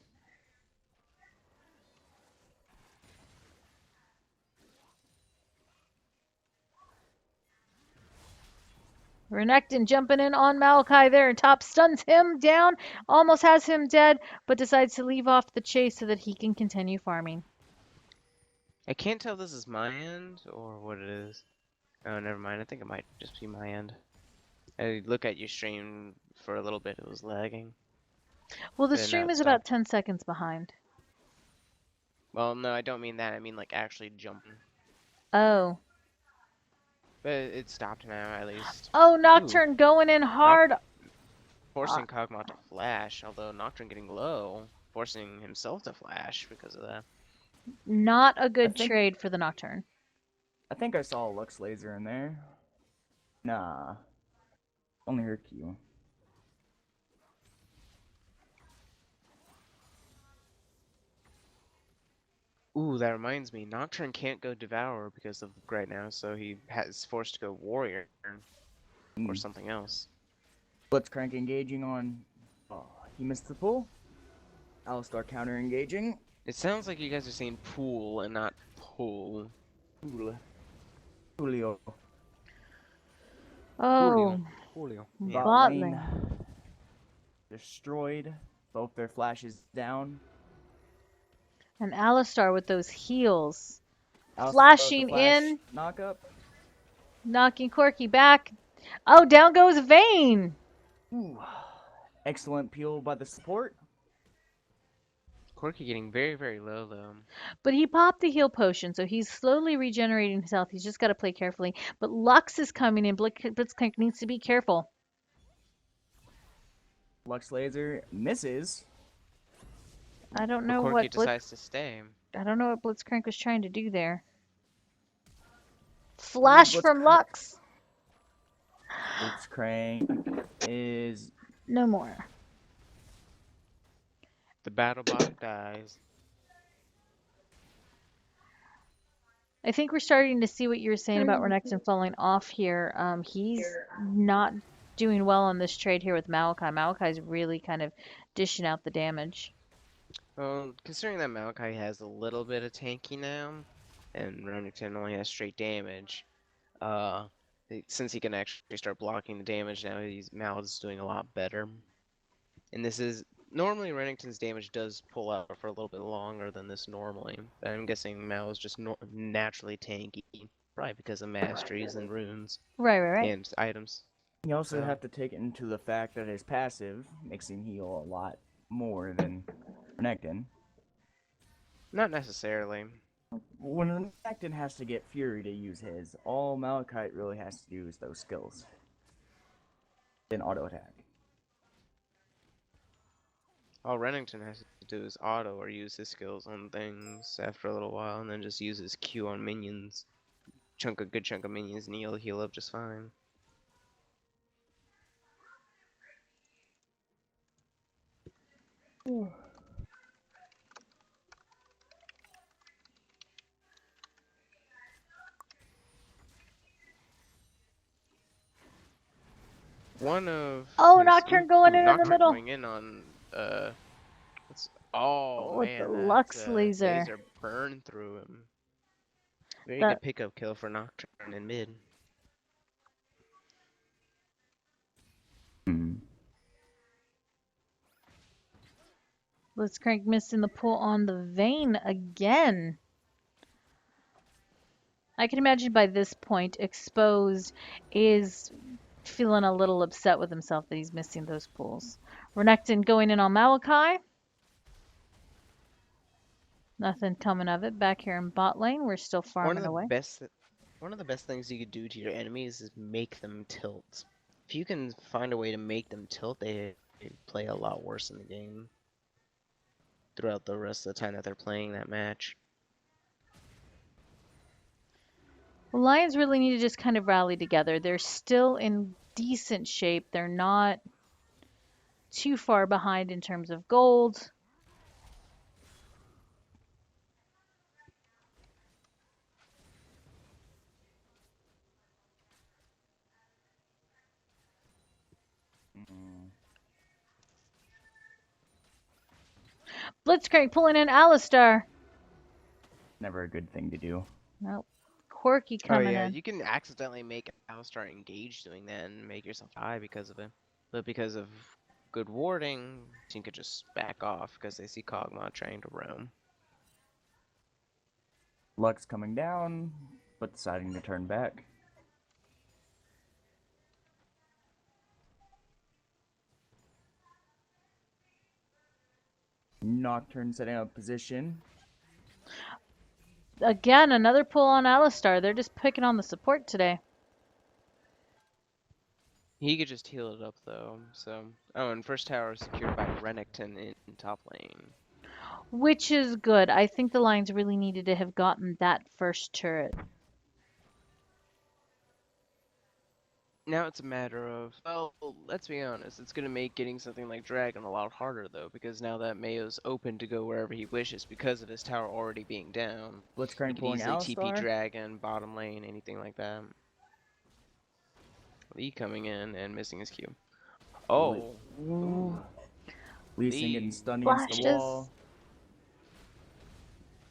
Renekton jumping in on Maokai there and top stuns him down, almost has him dead, but decides to leave off the chase so that he can continue farming. I can't tell if this is my end or what it is. Oh, never mind. I think it might just be my end. I look at your stream for a little bit. It was lagging. Well, the But now stream it's is about stopped. 10 seconds behind. Well, no, I don't mean that. I mean like actually jumping. Oh. But it stopped now, at least. Oh, Nocturne going in hard. Forcing Kog'Maw to flash, although Nocturne getting low, forcing himself to flash because of that. Not a good think- trade for the Nocturne. I think I saw a Lux laser in there. Nah. Only her Q. Ooh, that reminds me. Nocturne can't go Devour because of right now, so he is forced to go Warrior or something else. Blitzcrank engaging on. Oh, he missed the pull. Alistar counter engaging. It sounds like you guys are saying pool and not pull. Julio. Oh, Julio. Bot bot lane. lane. Destroyed. Both their flashes down. And Alistar with those heals. Alistar with the Flashing flash in. Knock up. Knocking Corky back. Oh, down goes Vayne. Ooh. Excellent peel by the support. Corky getting very, very low though. But he popped the heal potion, so he's slowly regenerating his health. He's just got to play carefully. But Lux is coming in. Blitzcrank needs to be careful. Lux laser misses. I don't But know Corky what decides to stay. I don't know what Blitzcrank was trying to do there. Flash from Lux. Blitzcrank is No more. The battle bot dies. I think we're starting to see what you were saying about Renekton falling off here. He's not doing well on this trade here with Maokai. Maokai's really kind of dishing out the damage. Well, considering that Maokai has a little bit of tanky now, and Renekton only has straight damage, since he can actually start blocking the damage now, Mal's doing a lot better. And this is normally Renekton's damage does pull out for a little bit longer than this normally. But I'm guessing Mal is just naturally tanky, probably because of masteries and runes Right. and items. You also So- have to take into the fact that his passive makes him heal a lot more than Renekton. Not necessarily. When Renekton has to get Fury to use his, all Malachite really has to do is those skills. Then auto attack. All Renekton has to do is auto or use his skills on things after a little while, and then just use his Q on minions. Good chunk of minions, and he'll heal up just fine. One of Nocturne going in the Nocturne middle. going in on With man, the Lux that, laser. laser burned through him. Very That- good pickup kill for Nocturne in mid. Blitzcrank missing the pull on the Vayne again. I can imagine by this point, Exposed is feeling a little upset with himself that he's missing those pulls. Renekton going in on Maokai. Nothing coming of it. Back here in bot lane, we're still farming away. One of the best things you could do to your enemies is make them tilt. If you can find a way to make them tilt, they play a lot worse in the game. throughout the rest of the time that they're playing that match. The Lions really need to just kind of rally together. They're still in decent shape. They're not too far behind in terms of gold. Mm, Blitzcrank pulling in Alistar. never a good thing to do. Nope. Corky Oh coming yeah, in. you can accidentally make Alistar engage doing that and make yourself die because of it. But because of good warding, team could just back off because they see Kog'Maw trying to roam. Lux coming down, but deciding to turn back. Nocturne setting up position. Again, another pull on Alistar. They're just picking on the support today. He could just heal it up though. So and first tower is secured by Renekton in top lane. Which is good. I think the Lions really needed to have gotten that first turret. Now it's a matter of, well, let's be honest, it's going to make getting something like Dragon a lot harder, though, because now that Mayo's open to go wherever he wishes because of his tower already being down. He Blitzcrank could pulling easily TP Alistar. Dragon, bottom lane, anything like that. Lee coming in and missing his Q. Oh! Ooh. Lee Sin Lee. getting stunned against the Flashes. wall.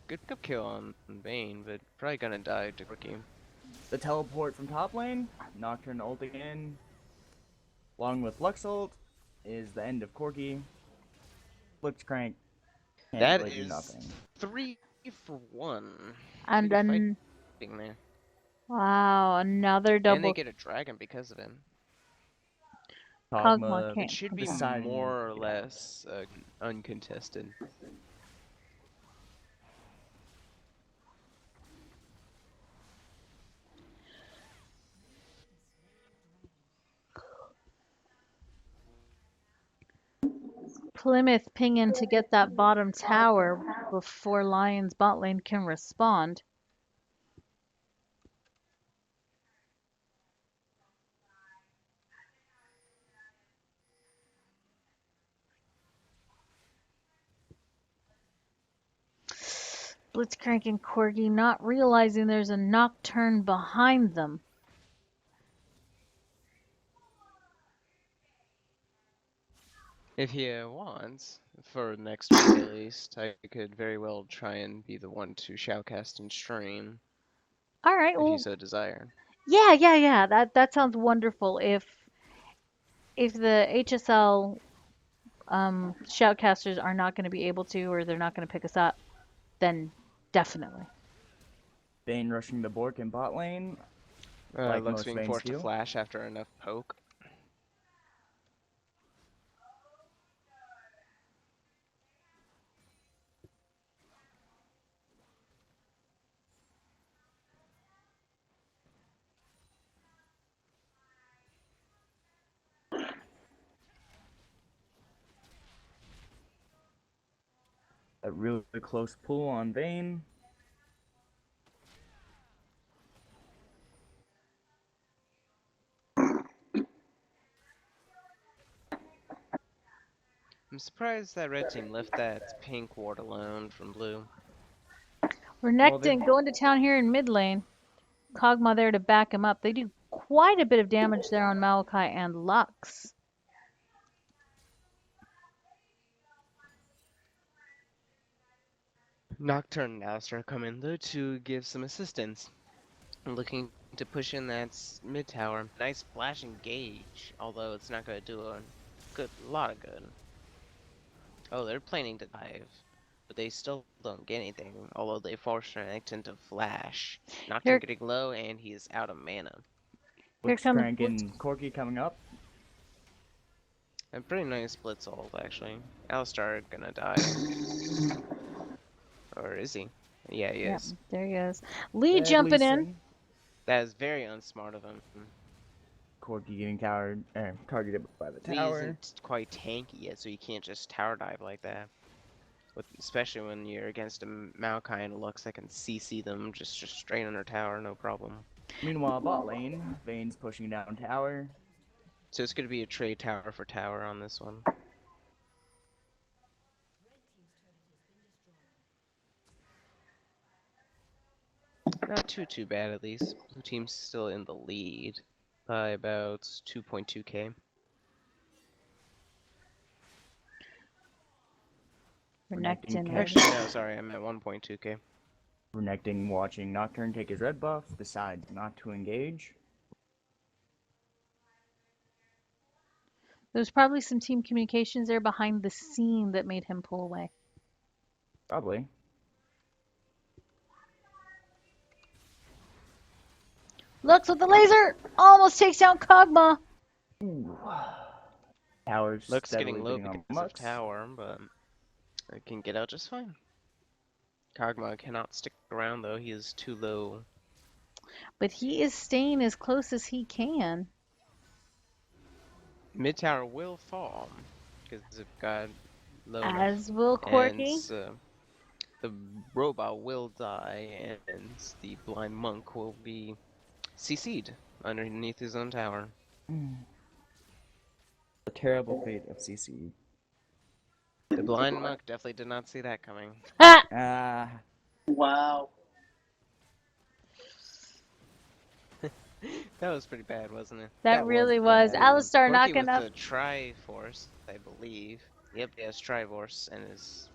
Good kill on Vayne, but probably gonna die to Corky. The teleport from top lane. Nocturne ulting in. Along with Lux ult is the end of Corky. Blitzcrank can't That really do is nothing. 3 for 1. And Good then, fighting there. wow, another And they double. get a dragon because of him. Kog'Maw Kog'Maw can't It should be come down. deciding- more or yeah. less uncontested. Plymouth pinging to get that bottom tower before Lions bot lane can respond. Blitzcrank and Corgi not realizing there's a Nocturne behind them. If he wants, for next week at least, I could very well try and be the one to shoutcast and stream, All right, if well, you so desire. yeah. That sounds wonderful. If the HSL shoutcasters are not going to be able to, or they're not going to pick us up, then definitely. Vayne rushing the Bork in bot lane. Like Lux most being Vaynes forced to do. flash after enough poke. A really close pull on Vayne. I'm surprised that red team left that pink ward alone from blue. Renekton going to town here in mid lane. Kog'Maw there to back him up. They do quite a bit of damage there on Maokai and Lux. Nocturne and Alistar come in though to give some assistance. Looking to push in that mid tower. Nice flash engage, although it's not going to do a lot of good. Oh, they're planning to dive, but they still don't get anything, although they force Renekton to flash. Nocturne getting low, and he is out of mana. Here comes Blitzcrank and Corky coming up. A pretty nice blitz ult, actually. Alistar gonna die. Or is he? Yeah, he is. There he is. Lee Red jumping Lee in. Sin. That is very unsmart of him. Corky getting targeted by the Lee tower. isn't quite tanky yet, so you can't just tower dive like that. Especially when you're against a Maokai and a Lux that can CC them just straight under tower, no problem. Meanwhile, bot lane, Vayne's pushing down tower. So it's going to be a trade tower for tower on this one. Not too bad at least. Blue team's still in the lead by about 2.2k. Renekton Actually, no, sorry, I'm at 1.2k. Renekton watching Nocturne take his red buff, decides not to engage. There's probably some team communications there behind the scene that made him pull away. Probably. Lux with the laser! Almost takes down Kog'Maw! Ooh. Tower's Lux getting steadily low getting on because of Lux. tower, but it can get out just fine. Kog'Maw cannot stick around though, he is too low. But he is staying as close as he can. Mid tower will fall because it got low As will Corky. and the robot will die, and the blind monk will be CC'd underneath his own tower. The terrible fate of CC. The blind monk definitely did not see that coming. Ah! Wow. That was pretty bad, wasn't it? That really was. bad. Alistar Corky knocking with up. the Triforce, I believe. Yep, he has Triforce and is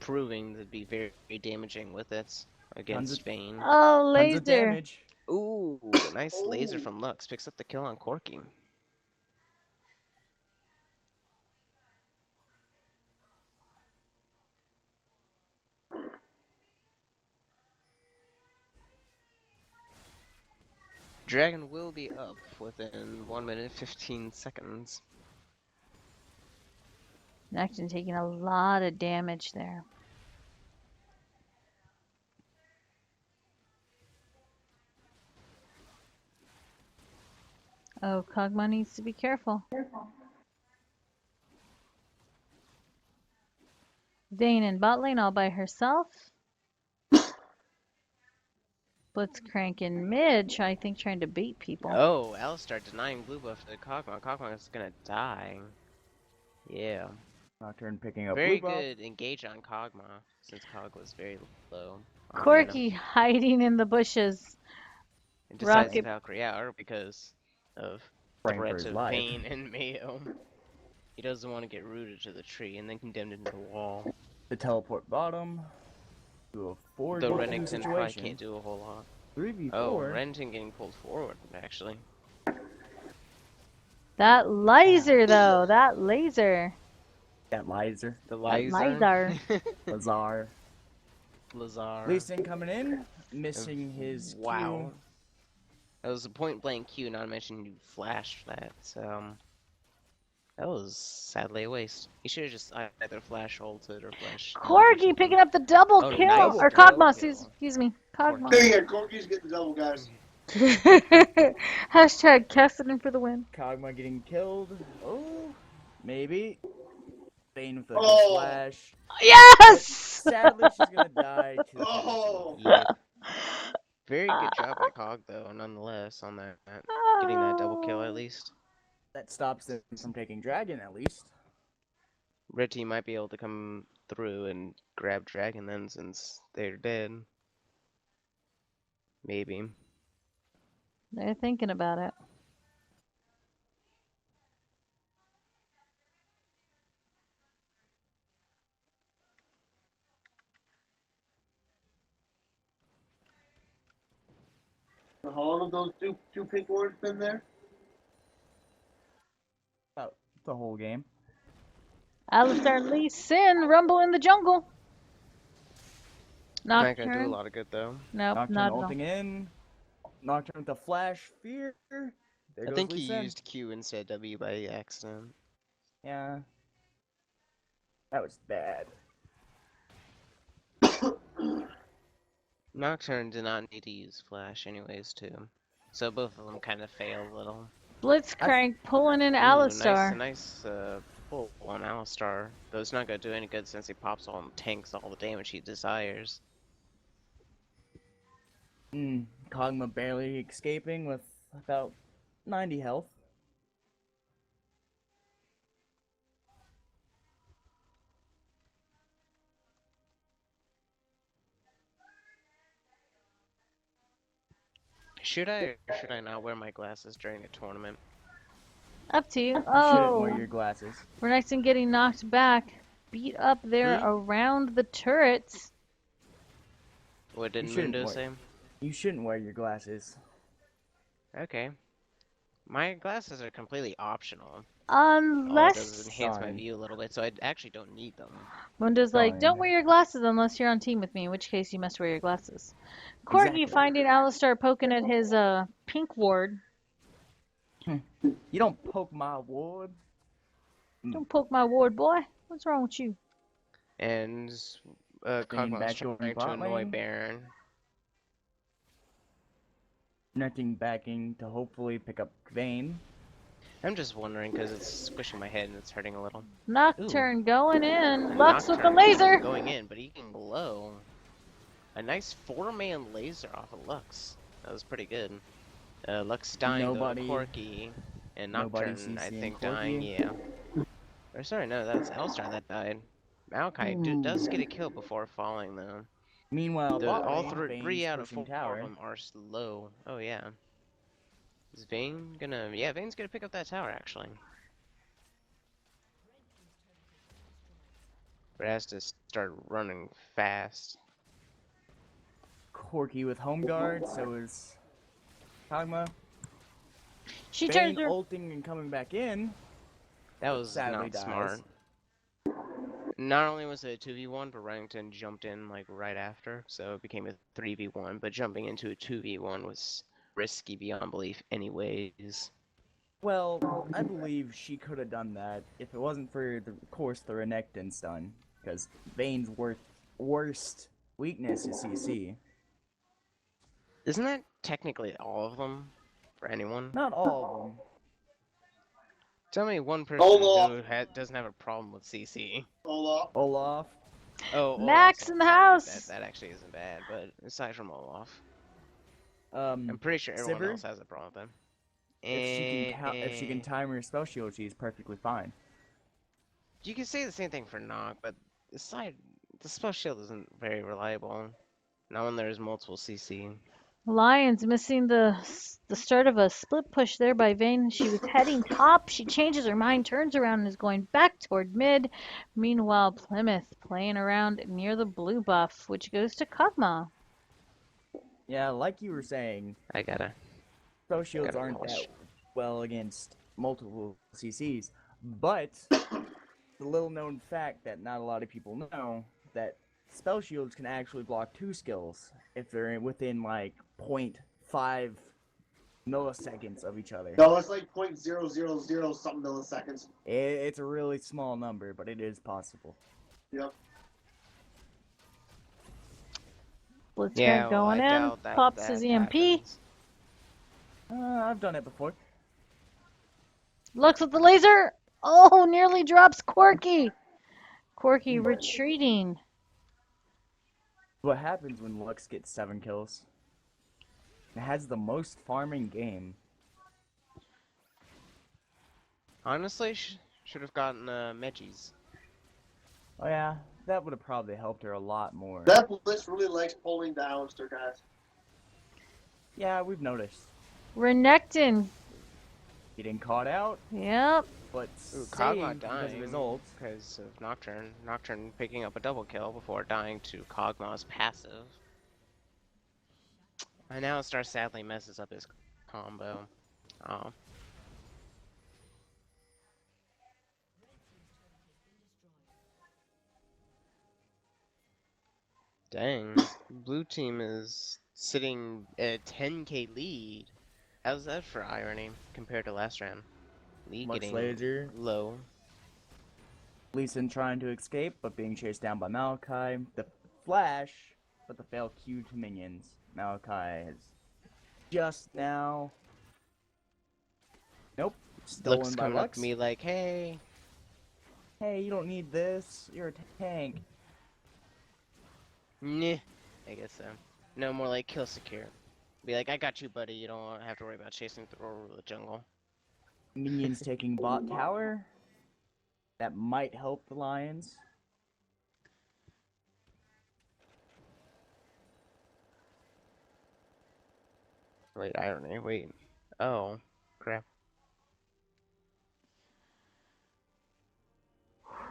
proving to be very, very damaging with it against Vayne. Oh, Tons of laser. damage. Ooh, nice laser from Lux. Picks up the kill on Corky. Dragon will be up within 1 minute 15 seconds. Necton taking a lot of damage there. Oh, Kog'Maw needs to be careful. Vayne in bot lane all by herself. Blitzcrank in mid, I think trying to bait people. Oh, Alistar denying blue buff to Kog'Maw. Kog'Maw is gonna die. Yeah. Nocturne picking up Very blue buff. good engage on Kog'Maw, since Kog was very low. on Corky mana. hiding in the bushes. And decides to Rocket- Valkyrie out because of Praying for threats his of life. Vayne and Mayo. He doesn't want to get rooted to the tree and then condemned into the wall. The teleport bottom. To a 4 Though v2 Renekton probably situation. can't do a whole lot. 3v4. Oh, Renekton getting pulled forward, actually. That laser though, that laser. That Lizer. The That Lizer. Lazar. Lazar. Lee Sin coming in. Missing his Wow. Q. That was a point blank Q, not to mention you flashed that, so that was sadly a waste. He should have just either flash ulted or flash. Corky picking up the double Oh, kill. nice Or double Kog'Maw, kill. excuse me. Kog'Maw. There you go. Corky's getting double, guys. Hashtag Cassidy for the win. Kog'Maw getting killed. Oh, maybe. Vayne with a Oh. Yes! flash. Sadly, she's gonna die to the Oh. Yep. Very good job by Cog, though, nonetheless, on that. Getting that double kill at least. That stops them from taking Dragon, at least. Red team might be able to come through and grab Dragon then, since they're dead. Maybe. They're thinking about it. How long have those two pink words been there? About the whole game. Alistar and Lee Sin rumble in the jungle. Not gonna do a Nocturne. lot of good, though. Nope, Nocturne not at all. ulting in. Nocturne with the flash. Fear. There I goes think Lee he Sin. used Q instead of W by accident. Yeah. That was bad. Nocturne did not need to use Flash anyways, too. So both of them kind of failed a little. Blitzcrank pulling in Ooh, Alistar. Nice full on Alistar, though it's not gonna do any good since he pops all and tanks all the damage he desires. Kog'Maw barely escaping with about 90 health. Should I or should I not wear my glasses during a tournament? Up to you. You shouldn't Oh, wear your glasses. Renekton getting knocked back. Beat up there Hmm? around the turrets. What did shouldn't Mundo wear- say? You shouldn't wear your glasses. Okay. My glasses are completely optional. All it does is Unless enhance my Fine. view a little bit, so I actually don't need them. Mundo's like, don't Fine. wear your glasses unless you're on team with me, in which case you must wear your glasses. Corgi Exactly. finding Alistar poking at his pink ward. You don't poke my ward. Don't poke my ward, boy. What's wrong with you? And Bringing Kog'Maw's back your trying to bot annoy lane. Baron. Nothing backing to hopefully pick up Vayne. I'm just wondering because it's squishing my head and it's hurting a little. Nocturne going in. A Lux with the Nocturne laser. going in, but he can blow. A nice 4-man laser off of Lux. That was pretty good. Lux dying Nobody- though, Corki, and nobody Nocturne I CCing think Corki. dying, yeah. Or sorry, no, that's Alistar that died. Maokai does get a kill before falling though. Meanwhile, bot All lane, three Vayne's out of pushing 4 tower. of them are slow. Oh yeah. Is Vayne gonna? Yeah, Vayne's gonna pick up that tower actually. But it has to start running fast. Corki with home guard, so is Kog'Maw. She Vayne turns her. ulting and coming back in. That was Sadly not dies. smart. Not only was it a 2v1, but Remington jumped in like right after, so it became a 3v1. But jumping into a 2v1 was risky beyond belief, anyways. Well, I believe she could have done that if it wasn't for, of course, the Renekton stun. Because Vayne's worst weakness is CC. Isn't that technically all of them for anyone? Not all of them. Tell me one person Hold who doesn't have a problem with CC. Hold Olaf. Oh, Max in the house. That actually isn't bad, but aside from Olaf, Um, I'm pretty sure everyone Sivir? else has a problem with them. if she can time her spell shield, she's perfectly fine. You can say the same thing for Nog, but the spell shield isn't very reliable. Not when there's multiple CC. Lions missing the start of a split push there by Vayne. She was heading top. She changes her mind, turns around, and is going back toward mid. Meanwhile, Plymouth playing around near the blue buff, which goes to Kog'Maw. Yeah, like you were saying, I gotta. spell shields Gotta aren't watch. that well against multiple CCs, but the little known fact that not a lot of people know, that spell shields can actually block 2 skills if they're within like 0.5 milliseconds of each other. No, it's like 0.000 something milliseconds. It's a really small number, but it is possible. Yep. Blitzcrank going I in. doubt that Pops his EMP. happens. I've done it before. Lux with the laser. Oh, nearly drops Corki. Corki retreating. What happens when Lux gets 7 kills? It has the most farming game. Honestly, should have gotten Megis. Oh yeah, that would have probably helped her a lot more. That Blitz really likes pulling down, guys. Yeah, we've noticed. Renekton. Getting caught out, Yep. but Ooh, Kog'Maw saved because dying of his ult. because of Nocturne. Nocturne picking up a double kill before dying to Kog'Maw's passive. And now Star sadly messes up his combo. Oh. Dang. Blue team is sitting at a 10k lead. How's that for irony compared to last round? Lee Lux getting laser. low. Lee Sin trying to escape, but being chased down by Maokai. The flash, but the fail Q to minions. Maokai has just now. Nope. Stolen Lux by coming up Lux. to me like, hey. Hey, you don't need this. You're a tank. Nah, I guess so. No, more like kill secure. Be like, I got you, buddy. You don't have to worry about chasing through the jungle. Minions taking bot tower. That might help the Lions. Wait, irony. Wait. Oh, crap.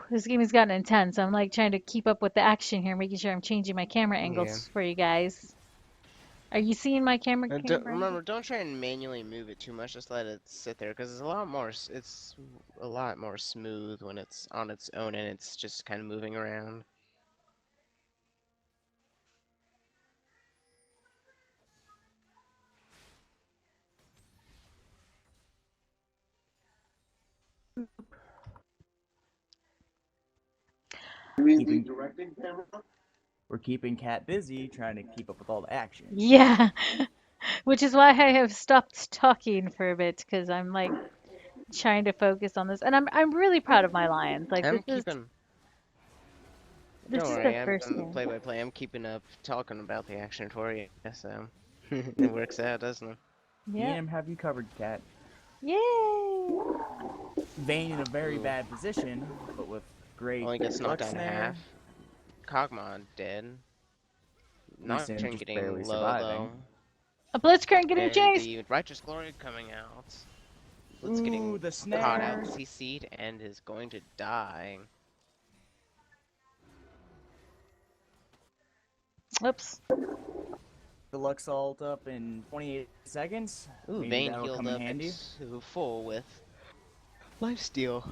This game has gotten intense. I'm like trying to keep up with the action here, making sure I'm changing my camera angles for you guys. Are you seeing my camera? Remember, don't try and manually move it too much. Just let it sit there, because it's a lot more. It's a lot more smooth when it's on its own and it's just kind of moving around. Keeping- directing camera? We're keeping Cat busy trying to keep up with all the action. Yeah, which is why I have stopped talking for a bit because I'm like trying to focus on this, and I'm really proud of my Lions. Like I'm this keeping. is Don't the worry, I'm first on the game. play-by-play. I'm keeping up, talking about the action for you. So it works out, doesn't it? Yeah. EM have you covered, Cat. Yay! Vayne in a very Ooh. bad position, but with great Only gets knocked luck down snare. half. Kog'Maw dead. Lee Sin Nocturne just getting barely low surviving. A Blitzcrank getting though. And chased. the Righteous Glory coming out. Blitz Ooh, getting the caught out, snare. CC'd, and is going to die. Oops. The Lux ult up in 28 seconds. Ooh, Maybe Vayne that'll healed come in up handy. to full with lifesteal.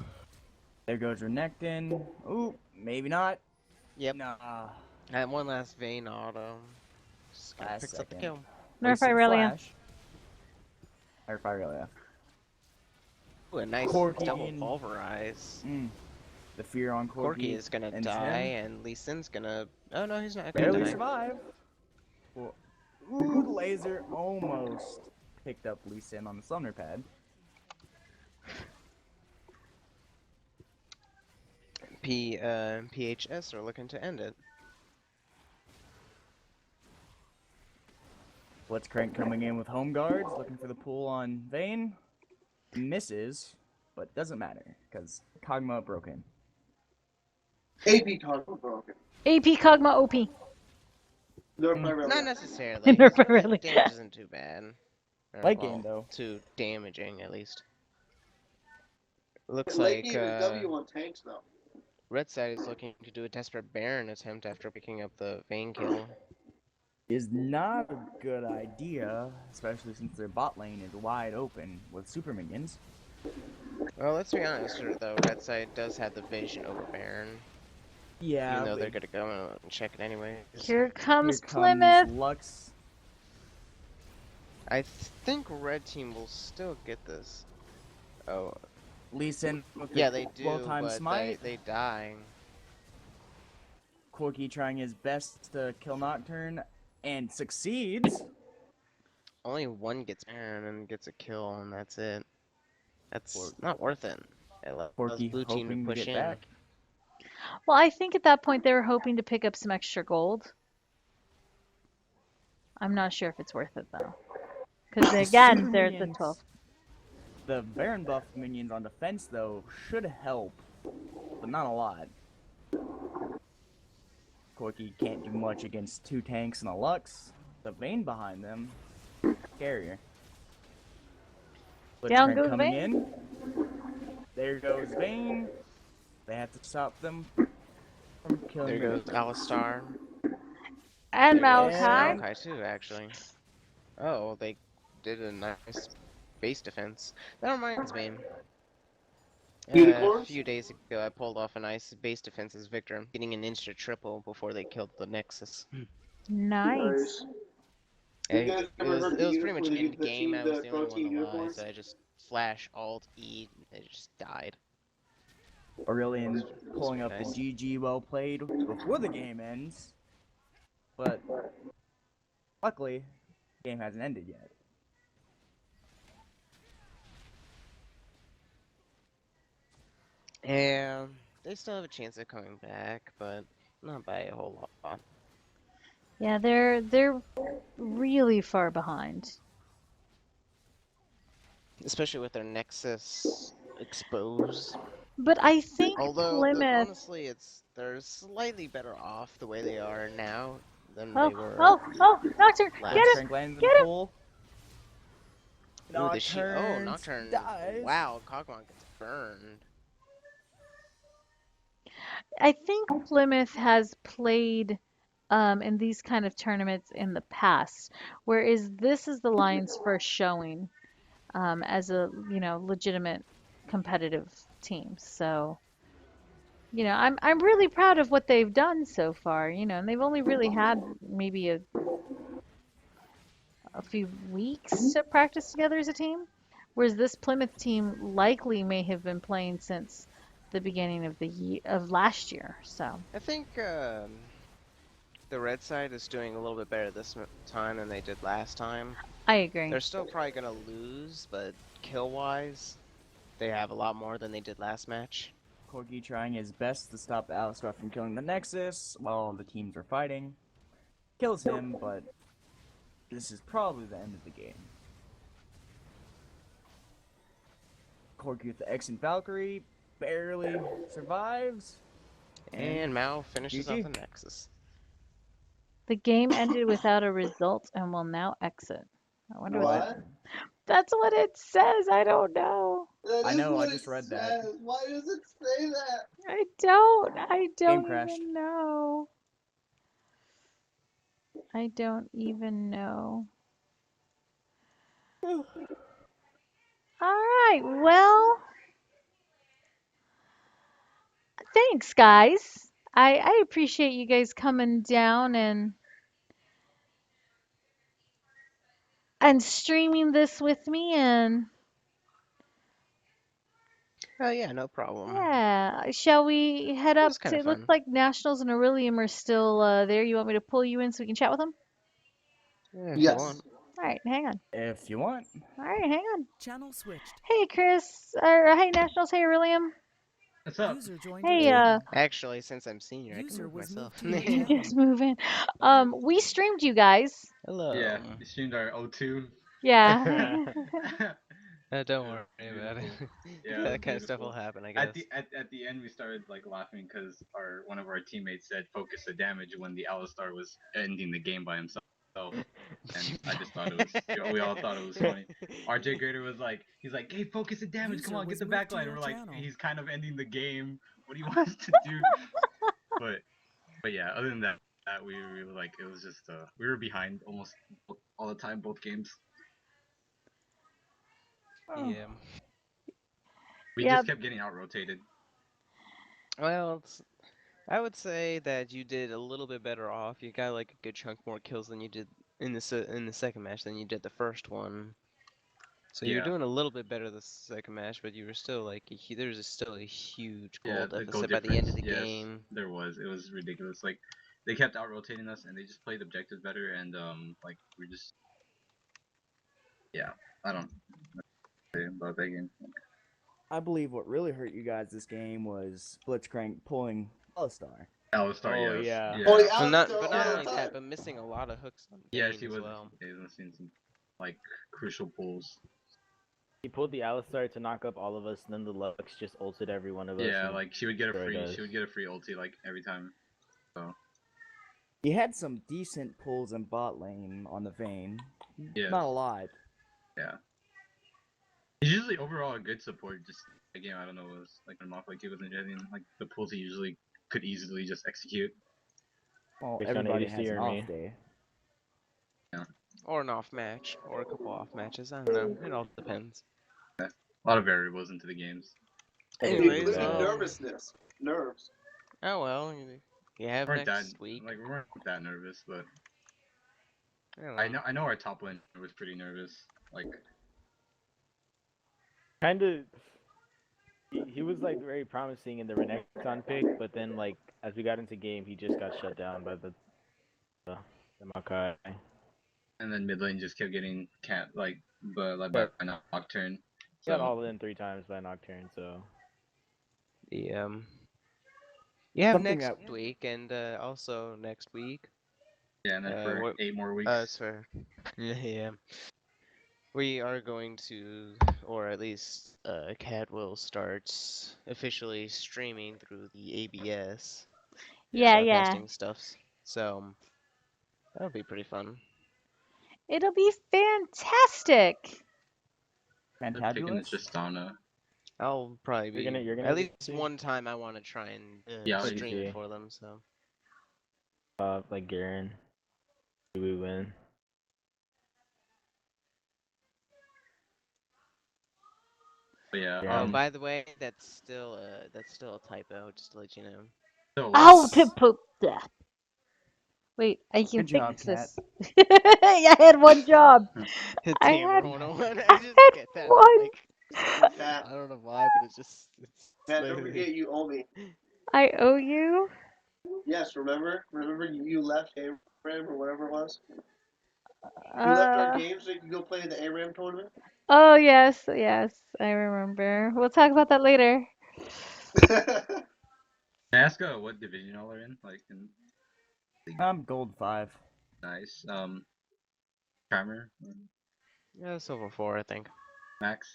There goes Renekton. Ooh, maybe not. Yep. Nah. I had one last Vayne auto. Just kinda Last picks up the second. kill. Nerf Wasted Irelia. flash. Or Irelia. Ooh, a nice Corki double and- pulverize. The fear on Corki. Corki is gonna ends die, him. and Lee Sin's gonna. Oh no, he's not gonna Barely die. survive. Well, ooh, the laser almost picked up Lee Sin on the Summoner pad. PHS are looking to end it. Blitzcrank coming in with home guards, looking for the pull on Vayne. Misses, but doesn't matter, because Kog'Maw broken. AP toggle broken. AP Kog'Maw OP. Nerf Mm. Irelia. Not necessarily. Nerf Irelia. Damage isn't too bad. Or, Late well, game, though. too damaging, at least. Looks Late like game is W on tanks though. Red side is looking to do a desperate Baron attempt after picking up the Vayne kill. Is not a good idea, especially since their bot lane is wide open with super minions. Well, let's be honest here, though. Red side does have the vision over Baron. Yeah, Even though but they're gonna go and check it anyway. Here comes here Plymouth. comes Lux. I think red team will still get this. Oh, Lee Sin with the yeah, they do, well-timed but smite. they die. Corki trying his best to kill Nocturne and succeeds. Only one gets Baron and gets a kill, and that's it. That's not worth it. It allows Corki blue team to hoping to push get in. back. Well, I think at that point they were hoping to pick up some extra gold. I'm not sure if it's worth it though. Because The again, super they're the minions- 12. The Baron buff minions on defense, though, should help, but not a lot. Corki can't do much against two tanks and a Lux. The Vayne behind them, scarier. Down Blitzcrank goes coming Vayne. in. There goes Vayne. They have to stop them from killing There the goes Alistar. And There goes Malachi. Malachi too, actually. Oh, they did a nice base defense. That reminds me. A Unicorns? few days ago, I pulled off a nice base defense as Victor, getting an insta triple before they killed the Nexus. Nice. You It, guys it ever was heard it the was pretty much unicorn- end the game. team, I was the the pro only one team alive, unicorns? so I just flash Alt E. And it just died. Aurelian pulling pretty up nice. the GG well played before the game ends. But luckily, the game hasn't ended yet. And they still have a chance of coming back, but not by a whole lot. Yeah, they're really far behind. Especially with their Nexus exposed. But I think Although, Plymouth. honestly, they're slightly better off the way they are now than Oh, they were oh, Nocturne, get him, last. Blitzcrank landed in get the him. pool. Ooh, the oh, Nocturne Nocturne. dies. Wow, Cogmon gets burned. I think Plymouth has played in these kind of tournaments in the past, whereas this is the Lions' first showing as a legitimate competitive team. So I'm really proud of what they've done so far. And they've only really had maybe a few weeks to practice together as a team, whereas this Plymouth team likely may have been playing since the beginning of last year. So I think the red side is doing a little bit better this time than they did last time. I agree. They're still probably gonna lose, but kill-wise, they have a lot more than they did last match. Corgi trying his best to stop Alistar from killing the Nexus while the teams are fighting. Kills him, but this is probably the end of the game. Corgi with the X and Valkyrie barely survives. And Mao finishes off GG. the Nexus. The game ended without a result and will now exit. I wonder What? That's what it says. I don't know. That I is know, I what just it read that. says. Why does it say that? I don't crashed. even know. I don't even know. All right. Well, thanks, guys. I appreciate you guys coming down and streaming this with me. And Oh yeah, no problem. yeah, shall we head It up was kinda to? Looks fun. like Nationals and Orillium are still there. You want me to pull you in so we can chat with them? Yeah, if you Yes. want. All right, hang on. If you want. All right, hang on. Channel switched. Hey, Chris. Or hey, Nationals. Hey, Orillium. What's up? User joined your Hey, channel. Actually, since I'm senior, I can User move was myself. moved to your you channel. guys move in. We streamed you guys. Hello. Yeah, we streamed our O2. Yeah. Don't It was worry about it. beautiful. Yeah, it was That kind of stuff will beautiful. happen, I guess. At the end, we started like laughing because one of our teammates said focus the damage when the Alistar was ending the game by himself, and I just thought it was. We all thought it was funny. RJGreater was like, he's like, hey, focus the damage. Come User on, get was the moved to backline. your We're like, channel. he's kind of ending the game. What do you want us to do? But yeah, other than that, we were like, it was just we were behind almost all the time, both games. Yeah. We Yeah. just kept getting out rotated. Well, I would say that you did a little bit better off. You got like a good chunk more kills than you did in the second match than you did the first one. So you're Yeah. doing a little bit better the second match, but you were still like there's still a huge goal Yeah, the goal deficit by the end of the difference, yes, game. there was. It was ridiculous. Like they kept out rotating us, and they just played objectives better. And like we're just, yeah, I don't know about that game. I believe what really hurt you guys this game was Blitzcrank pulling Alistar. Alistar, Oh, yes, yeah. Oh, yeah, But not Alistar, only yeah. that, but missing a lot of hooks on Yes, Bane he as was. well. He was missing some like crucial pulls. He pulled the Alistar to knock up all of us, and then the Lux just ulted every one of us. Yeah, and like she would get a destroyed free, us. she would get a free ulti like every time. So He had some decent pulls in bot lane on the Vayne. yes, Not a lot. yeah. He's usually overall a good support. Just again, I don't know, it was like when Mock like he wasn't getting like the pulls he usually could easily just execute. Well, Based on everybody ADC has an or off me. day. Or an off match, or a couple off matches. I don't know. It all depends. A lot of variables into the games. Anyways, Maybe well, nervousness. Nerves. oh well, you have We weren't next that week. like we weren't that nervous, but I don't know. I know our top lane was pretty nervous. Like Kinda, he was like very promising in the Renekton pick, but then like as we got into game, he just got shut down by the Makai. and then mid lane just kept getting by Nocturne. He got So all in 3 times by Nocturne, so The You have Something next that week and also next week. Yeah, and then for What? 8 more weeks. Sorry. Yeah. We are going to, or at least Cadwell starts officially streaming through the ABS Yeah, Yeah. yeah. sarcasting stuffs. So that'll be pretty fun. It'll be fantastic. I'm taking the fantabulous. Tristana. I'll probably be You're gonna at get least one time I want to try and Yeah, stream it see. for them. So Like Garen. Do we win? but yeah. Yeah. by the way, that's still a typo. Just to let you know. So what? Oh, poop. Wait, I can Good job, fix Kat. this. Yeah, I had one job. I Tamer had 101. I I just had get that. one. Like Cat, I don't know why, but it's Cat, don't literally. forget you owe me. I owe you. Yes, remember? Remember you left ARAM or whatever it was? You left our Uh. game so you could go play in the ARAM tournament? Oh yes, yes, I remember. We'll talk about that later. Can I ask what division y'all are in? Like in I'm gold 5. nice. Primer, Yeah, Silver 4, I think. Max.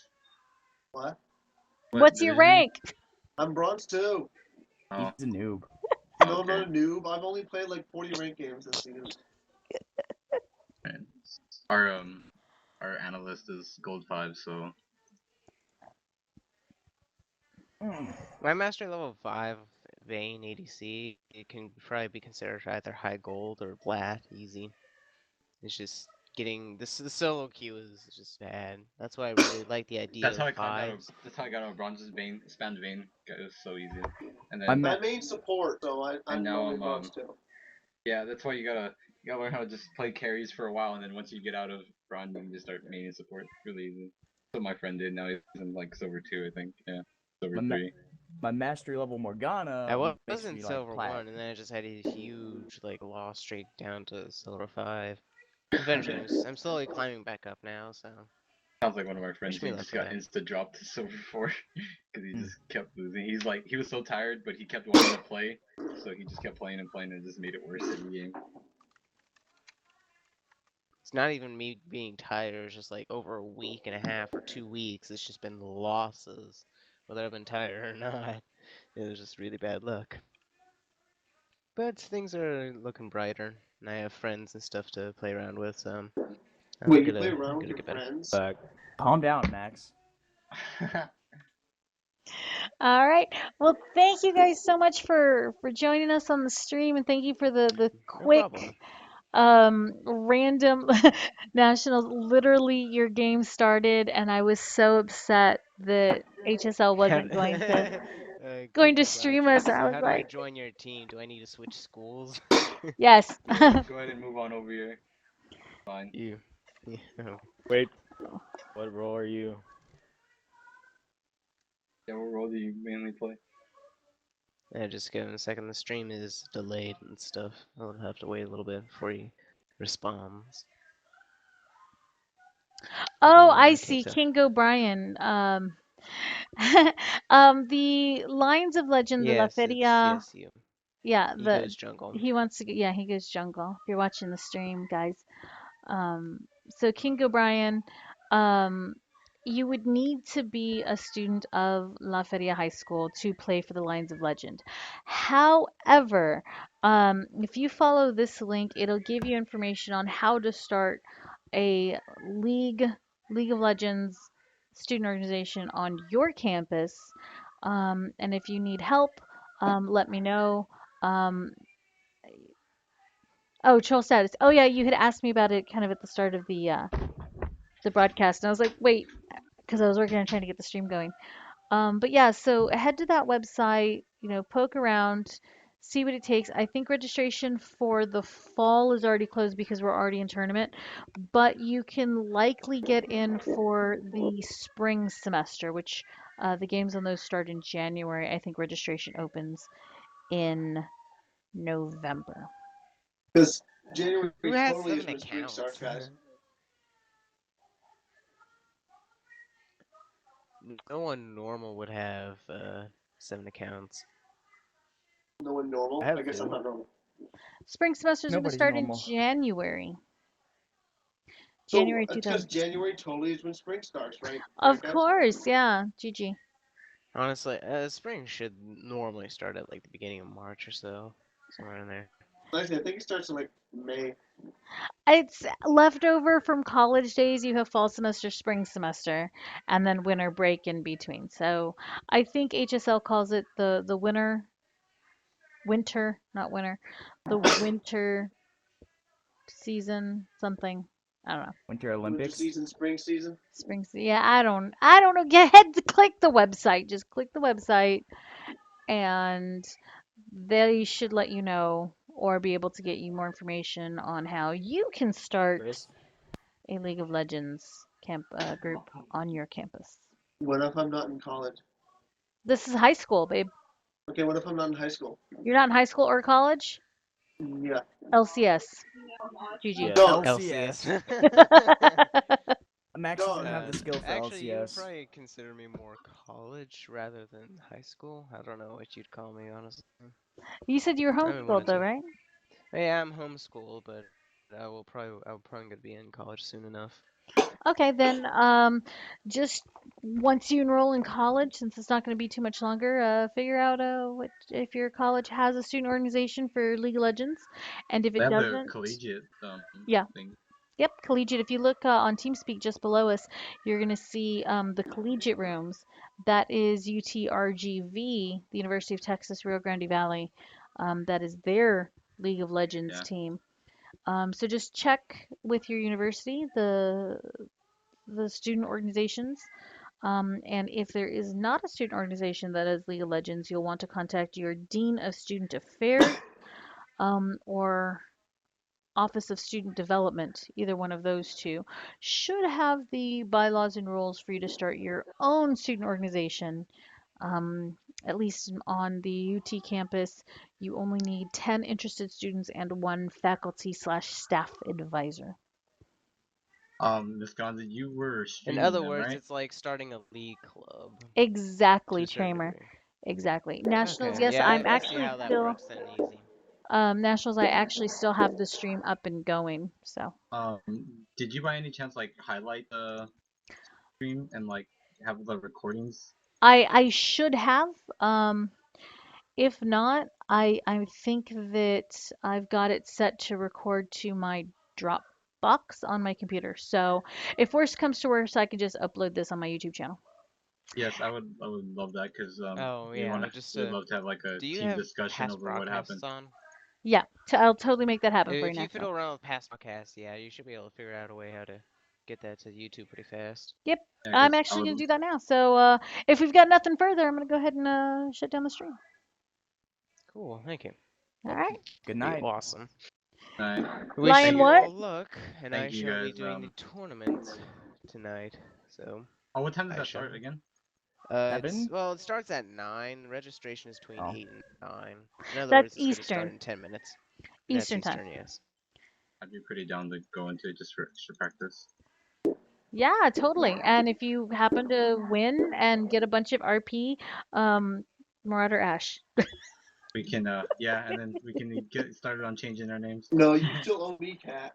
What? What What's your division? rank? I'm bronze 2. Oh, He's a noob. No, I'm okay. not a noob. I've only played like 40 ranked games this season. Right. Our analyst is gold 5, so My master level 5 Vayne ADC, it can probably be considered either high gold or plat, easy. It's just getting this the solo queue is just bad. That's why I really like the idea that's of how I climbed out of. fives. That's how I got out of bronze's vein, spanned vein. It was so easy. And I'm then I main support, so I'm now normally I'm bronze 2. yeah, that's why you gotta learn how to just play carries for a while, and then once you get out of bronze, you can just start maining support. Really easy. That's what my friend did. Now he's in like silver 2, I think. Yeah, silver my, ma- 3. my mastery level Morgana I was makes in me like silver plat. 1 and then I just had a huge like loss streak down to silver 5. Eventually, I'm slowly climbing back up now, so Sounds like one of our friends wish who me luck just for got that. insta dropped to silver 4 because he Hmm. just kept losing. He's like he was so tired, but he kept wanting to play, so he just kept playing and playing, and it just made it worse every game. It's not even me being tired, it's just like over a week and a half or 2 weeks, it's just been losses. Whether I've been tired or not, it was just really bad luck. But things are looking brighter, and I have friends and stuff to play around with, so I'm Wait, you gonna, play around I'm with gonna your get better. friends? Calm down, Max. All right. Well, thank you guys so much for joining us on the stream, and thank you for the No problem. quick random nationals. Literally, your game started, and I was so upset that HSL wasn't going to Kingo stream Roger. us, and I So was how do I like, join your team? Do I need to switch schools? yes. Yeah, go ahead and move on over here. Fine. You. Yeah. Wait, what role are you? Yeah, what role do you mainly play? Just give him a second. The stream is delayed and stuff. I'll have to wait a little bit before he responds. Oh, Then I we can see. accept. King O'Brien. The Lions of Legend de la Yes, it's Feria. yes you. Yeah, He goes jungle. he wants to go, yeah, he goes jungle. If you're watching the stream, guys. So King O'Brien, um, you would need to be a student of La Feria High School to play for the Lions of Legend. However, if you follow this link, it'll give you information on how to start a League of Legends student organization on your campus. And if you need help, let me know. Um, oh, troll status. Oh yeah, you had asked me about it kind of at the start of the broadcast, and I was like, wait, because I was working on trying to get the stream going. But yeah, so head to that website, poke around, see what it takes. I think registration for the fall is already closed because we're already in tournament, but you can likely get in for the spring semester, which the games on those start in January. I think registration opens in November. Because January Who has totally is 7 when spring starts, accounts? guys. No one normal would have 7 accounts. No one normal. I have I guess I'm two. not normal. Spring semester's going to Nobody's start in normal. January. So January because 2000. January totally is when spring starts, right? Of Right, guys? course, yeah. GG. Honestly, spring should normally start at like the beginning of March or so, somewhere in there. Actually, I think it starts in like May. It's leftover from college days. You have fall semester, spring semester, and then winter break in between. So I think HSL calls it the winter, not winter, the winter season something. I don't know. Winter Winter Olympics. season, spring season. Yeah, I don't know. Get ahead to click the website. Just click the website and they should let you know or be able to get you more information on how you can start Chris. a League of Legends group on your campus. What if I'm not in college? This is high school, babe. Okay, what if I'm not in high school? You're not in high school or college? Yeah. LCS. GG. Yes. Dog. LCS. LCS. Max doesn't have the skill for Actually, you would LCS. probably consider me more college rather than high school. I don't know what you'd call me, honestly. You said you were I mean, one homeschooled of though, two. right? Yeah, I'm homeschooled, but I'm probably gonna be in college soon enough. Okay, then just once you enroll in college, since it's not going to be too much longer, figure out if your college has a student organization for League of Legends, and if They it have the doesn't, collegiate yeah, thing. yep, collegiate. If you look on TeamSpeak just below us, you're going to see the collegiate rooms. That is UTRGV, the University of Texas Rio Grande Valley. That is their League of Legends Yeah. team. So just check with your university the student organizations. And if there is not a student organization that has League of Legends, you'll want to contact your Dean of Student Affairs or Office of Student Development. Either one of those two should have the bylaws and rules for you to start your own student organization. At least on the UT campus, you only need 10 interested students and one faculty/staff advisor. Miss Gonza, you were In streaming other them, words, right? it's like starting a league club to Exactly, a certain Tramer. degree. Exactly. Nationals, Okay, yes, yeah, I'm I see actually how that still works then, easy. Nationals, I actually still have the stream up and going. So Did you by any chance like highlight the stream and like have the recordings? I should have. If not, I think that I've got it set to record to my Dropbox on my computer. So if worst comes to worst, I can just upload this on my YouTube channel. Yes, I would love that because Oh we yeah, want just we'd love to have like a do you team have discussion past over what happened. broadcasts on? Yeah, I'll totally make that happen for you, If you National. fiddle around with past broadcasts, yeah, you should be able to figure out a way how to get that to YouTube pretty fast. Yep, Yeah, I'm 'cause I actually would. going to do that now. So if we've got nothing further, I'm going to go ahead and shut down the stream. Cool, thank you. All right. Good Be night. awesome. Alright. Wish Lion, you what? all luck, and I Thank you shall be guys. doing the tournament tonight. So Oh, what time does I that shall. start again? Seven? Well, it starts at 9. Registration is between Oh. 8 and 9. In other That's words, it's going to start Eastern. in 10 minutes. Eastern That's time. Eastern, yes. I'd be pretty down to go into it just for extra practice. Yeah, totally. And if you happen to win and get a bunch of RP, Marauder Ash. We can, yeah, and then we can get started on changing our names. No, you still owe me, Cat.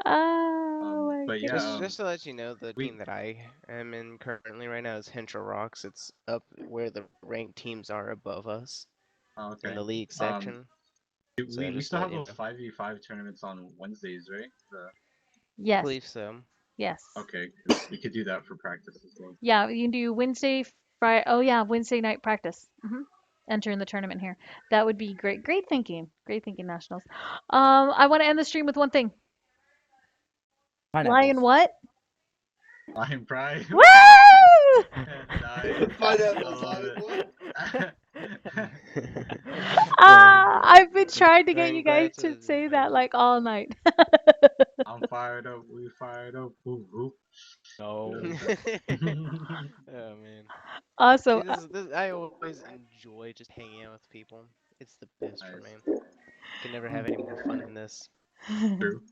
Oh my But yeah, Just to let you know, the team that I am in currently right now is Hentra Rocks. It's up where the ranked teams are above us okay. in the league section. So We just still to have let you those know. 5v5 tournaments on Wednesdays, right? I Yes. believe so. Yes. Okay, 'cause we could do that for practice as well. Yeah, you can do Wednesday, Friday. Oh yeah, Wednesday night practice. Enter in the tournament here. That would be great. Great thinking. Great thinking, Nationals. I want to end the stream with one thing. Pineapples. Lion what? Lion Pride. Woo! Nice. Pineapples, I love Lion, what? I've been trying to get I'm you guys glad to say that like all night. I'm fired up. We fired up. Woo, woo. No. Oh man. Awesome. See, I always enjoy just hanging out with people. It's the best for me. Nice. Can never have any more fun than this. True.